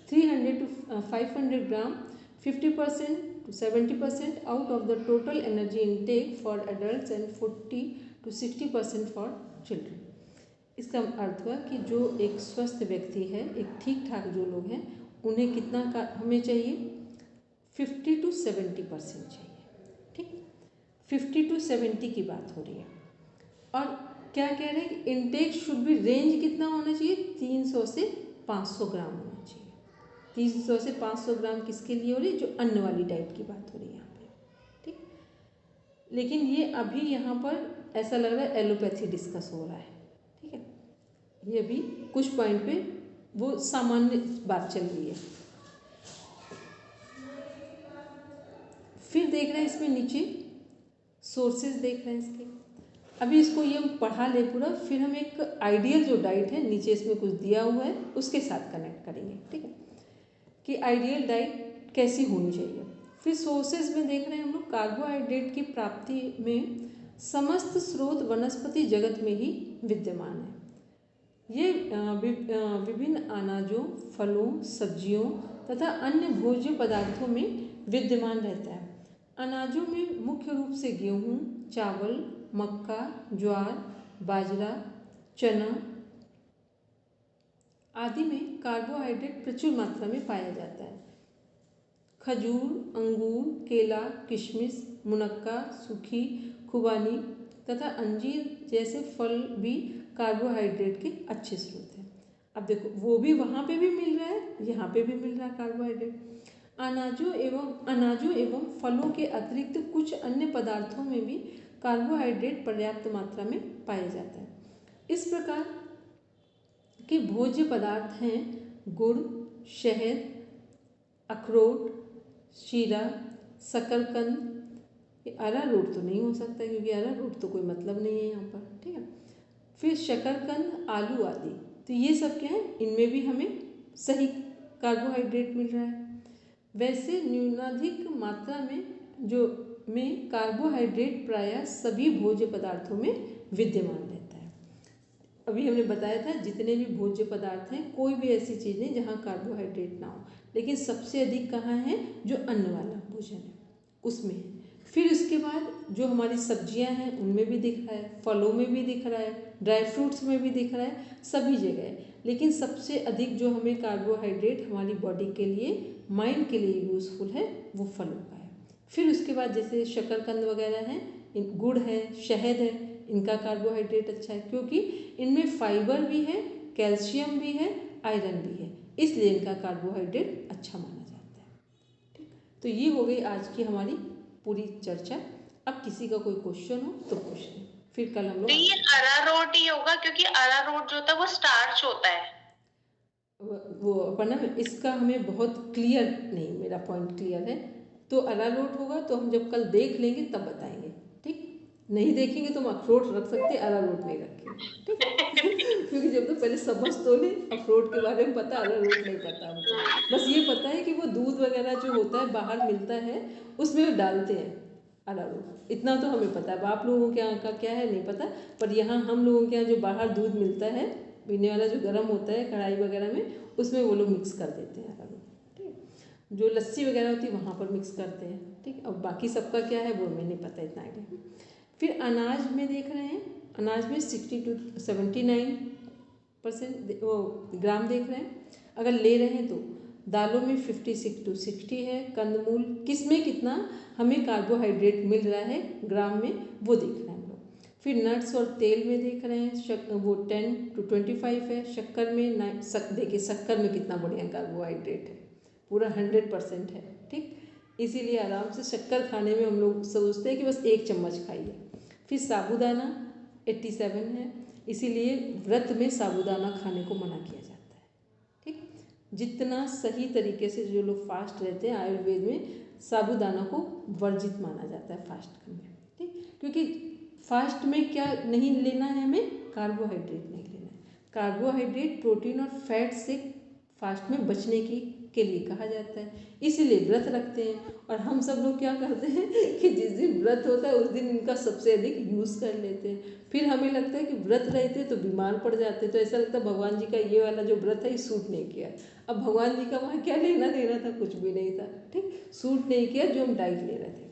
300 to 500 gram, 50% to 70% out of the total energy intake for adults and 40 to 60% for children। इसका अर्थ हुआ कि जो एक स्वस्थ व्यक्ति है, एक ठीक ठाक जो लोग हैं, उन्हें कितना का हमें चाहिए, 50 to 70% चाहिए, ठीक। 50 to 70 की बात हो रही है। और क्या कह रहे हैं, इनटेक शुड बी, रेंज कितना होना चाहिए, 300 से 500 ग्राम होना चाहिए। 300 से 500 ग्राम किसके लिए हो रही है, जो अन्न वाली डाइट की बात हो रही है यहाँ पे, ठीक। लेकिन ये अभी यहाँ पर ऐसा लग रहा है एलोपैथी डिस्कस हो रहा है, ठीक है, ये अभी कुछ पॉइंट पे वो सामान्य बात चल रही है। फिर देख रहे हैं इसमें नीचे सोर्सेज देख रहे हैं इसके, अभी इसको ये पढ़ा ले पूरा, फिर हम एक आइडियल जो डाइट है, नीचे इसमें कुछ दिया हुआ है उसके साथ कनेक्ट करेंगे, ठीक है, कि आइडियल डाइट कैसी होनी चाहिए। फिर सोर्सेज में देख रहे हैं हम लोग, कार्बोहाइड्रेट की प्राप्ति में समस्त स्रोत वनस्पति जगत में ही विद्यमान है। ये विभिन्न अनाजों, फलों, सब्जियों तथा अन्य भोज्य पदार्थों में विद्यमान रहता है। अनाजों में मुख्य रूप से गेहूँ, चावल, मक्का, ज्वार, बाजरा, चना आदि में कार्बोहाइड्रेट प्रचुर मात्रा में पाया जाता है। खजूर, अंगूर, केला, किशमिश, मुनक्का, सूखी खुबानी तथा अंजीर जैसे फल भी कार्बोहाइड्रेट के अच्छे स्रोत हैं। अब देखो, वो भी वहाँ पे भी मिल रहा है, यहाँ पे भी मिल रहा है कार्बोहाइड्रेट। अनाजों एवं फलों के अतिरिक्त कुछ अन्य पदार्थों में भी कार्बोहाइड्रेट पर्याप्त मात्रा में पाया जाता है। इस प्रकार के भोज्य पदार्थ हैं गुड़, शहद, अखरोट, शीरा, शकरकंद। अरारोट तो नहीं हो सकता क्योंकि अरारोट तो कोई मतलब नहीं है यहाँ पर, ठीक है। फिर शकरकंद, आलू आदि, तो ये सब क्या है, इनमें भी हमें सही कार्बोहाइड्रेट मिल रहा है। वैसे न्यूनाधिक मात्रा में कार्बोहाइड्रेट प्रायः सभी भोज्य पदार्थों में विद्यमान रहता है। अभी हमने बताया था जितने भी भोज्य पदार्थ हैं, कोई भी ऐसी चीज़ नहीं जहाँ कार्बोहाइड्रेट ना हो, लेकिन सबसे अधिक कहाँ है, जो अन्न वाला भोजन है उसमें है। फिर उसके बाद जो हमारी सब्जियां हैं उनमें भी दिख रहा है, फलों में भी दिख रहा है, ड्राई फ्रूट्स में भी दिख रहा है, सभी जगह है। लेकिन सबसे अधिक जो हमें कार्बोहाइड्रेट हमारी बॉडी के लिए, माइंड के लिए यूज़फुल है, वो फलों का है। फिर उसके बाद जैसे शकरकंद वगैरह हैं, गुड़ है, शहद है, इनका कार्बोहाइड्रेट अच्छा है क्योंकि इनमें फाइबर भी है, कैल्शियम भी है, आयरन भी है, इसलिए इनका कार्बोहाइड्रेट अच्छा माना जाता है। ठीक, तो ये हो गई आज की हमारी पूरी चर्चा। अब किसी का कोई क्वेश्चन हो तो पूछ लें, फिर कल हम लोग। ये अरारोट ही होगा क्योंकि अरारोट जो होता है वो स्टार्च होता है। वो अपन इसका हमें बहुत क्लियर नहीं, मेरा पॉइंट क्लियर है, तो अरारोट होगा तो हम जब कल देख लेंगे तब बताएंगे, ठीक। नहीं देखेंगे तो हम अखरोट रख सकते, अरारोट नहीं रखेंगे, ठीक। क्योंकि जब तो पहले समझ तो ले, अखरोट के बारे में पता, अरारोट नहीं पता हमको। बस ये पता है कि वो दूध वगैरह जो होता है बाहर मिलता है उसमें वो डालते हैं अरारोट, इतना तो हमें पता है। आप लोगों के यहाँ का क्या है नहीं पता, पर यहाँ हम लोगों के यहाँ जो बाहर दूध मिलता है पीने वाला, जो गर्म होता है कढ़ाई वगैरह में, उसमें वो लोग मिक्स कर देते हैं अरारोट, ठीक। जो लस्सी वगैरह होती है वहाँ पर मिक्स करते हैं, ठीक। अब बाकी सबका क्या है वो हमें नहीं पता, इतना आइडिया। फिर अनाज में देख रहे हैं, अनाज में 60 to 79% वो ग्राम देख रहे हैं। अगर ले रहे हैं तो दालों में 56 to 60 है, कंदमूल किस में कितना हमें कार्बोहाइड्रेट मिल रहा है ग्राम में, वो देख रहे हैं हम लोग। फिर नट्स और तेल में देख रहे हैं, वो 10 to 25 है। शक्कर में देखिए शक्कर में कितना बढ़िया कार्बोहाइड्रेट है, पूरा 100% है, ठीक। इसीलिए आराम से शक्कर खाने में हम लोग सोचते हैं कि बस 1 चम्मच खाइए। फिर साबूदाना 87 है, इसीलिए व्रत में साबूदाना खाने को मना किया जाता है, ठीक। जितना सही तरीके से जो लोग फास्ट रहते हैं, आयुर्वेद में साबूदाना को वर्जित माना जाता है फास्ट में, ठीक। क्योंकि फास्ट में क्या नहीं लेना है, हमें कार्बोहाइड्रेट नहीं लेना है। कार्बोहाइड्रेट, प्रोटीन और फैट से फास्ट में बचने के लिए कहा जाता है, इसीलिए व्रत रखते हैं। और हम सब लोग क्या करते हैं कि जिस दिन व्रत होता है उस दिन इनका सबसे अधिक यूज़ कर लेते हैं। फिर हमें लगता है कि व्रत रहते तो बीमार पड़ जाते, तो ऐसा लगता है भगवान जी का ये वाला जो व्रत है ये सूट नहीं किया। अब भगवान जी का वहाँ क्या लेना देना था, कुछ भी नहीं था, ठीक। सूट नहीं किया जो हम डाइट ले रहे थे।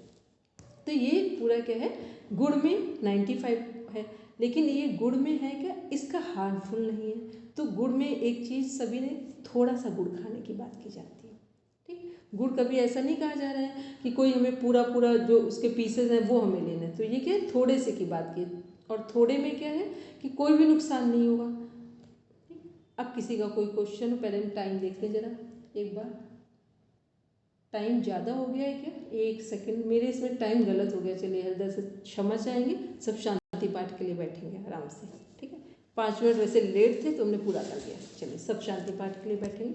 तो ये पूरा क्या है, गुड़ में 95 है, लेकिन ये गुड़ में है क्या, इसका हार्मफुल नहीं है। तो गुड़ में एक चीज़ सभी ने थोड़ा सा गुड़ खाने की बात की जाती है, ठीक। गुड़ कभी ऐसा नहीं कहा जा रहा है कि कोई हमें पूरा जो उसके पीसेज हैं वो हमें लेना है। तो ये क्या है, थोड़े से की बात की, और थोड़े में क्या है कि कोई भी नुकसान नहीं होगा, ठीक। अब किसी का कोई क्वेश्चन हो, पहले हम टाइम देख लें जरा एक बार। टाइम ज़्यादा हो गया है क्या, 1 सेकंड, मेरे इसमें टाइम गलत हो गया, चलिए हृदय से क्षमा चाहेंगे। सब शांति पाठ के लिए बैठेंगे आराम से, ठीक है। 5 मिनट वैसे लेट थे तो हमने पूरा कर दिया। चलिए सब शांति पाठ के लिए बैठेंगे।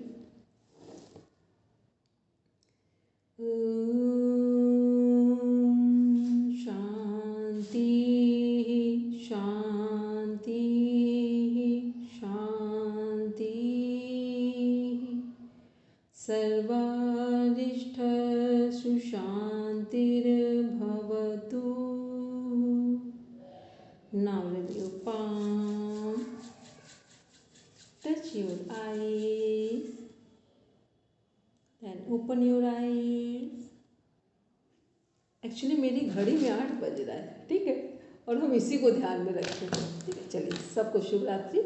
शांति शांति शांति। सर्वारिष्ठसु शांतिर्भवतु। Now release your palm, touch your eyes, then open your eyes. Actually मेरी घड़ी में 8 बज रहा है, ठीक है, और हम इसी को ध्यान में रखते हैं, ठीक है। चलिए, सबको शुभ रात्रि।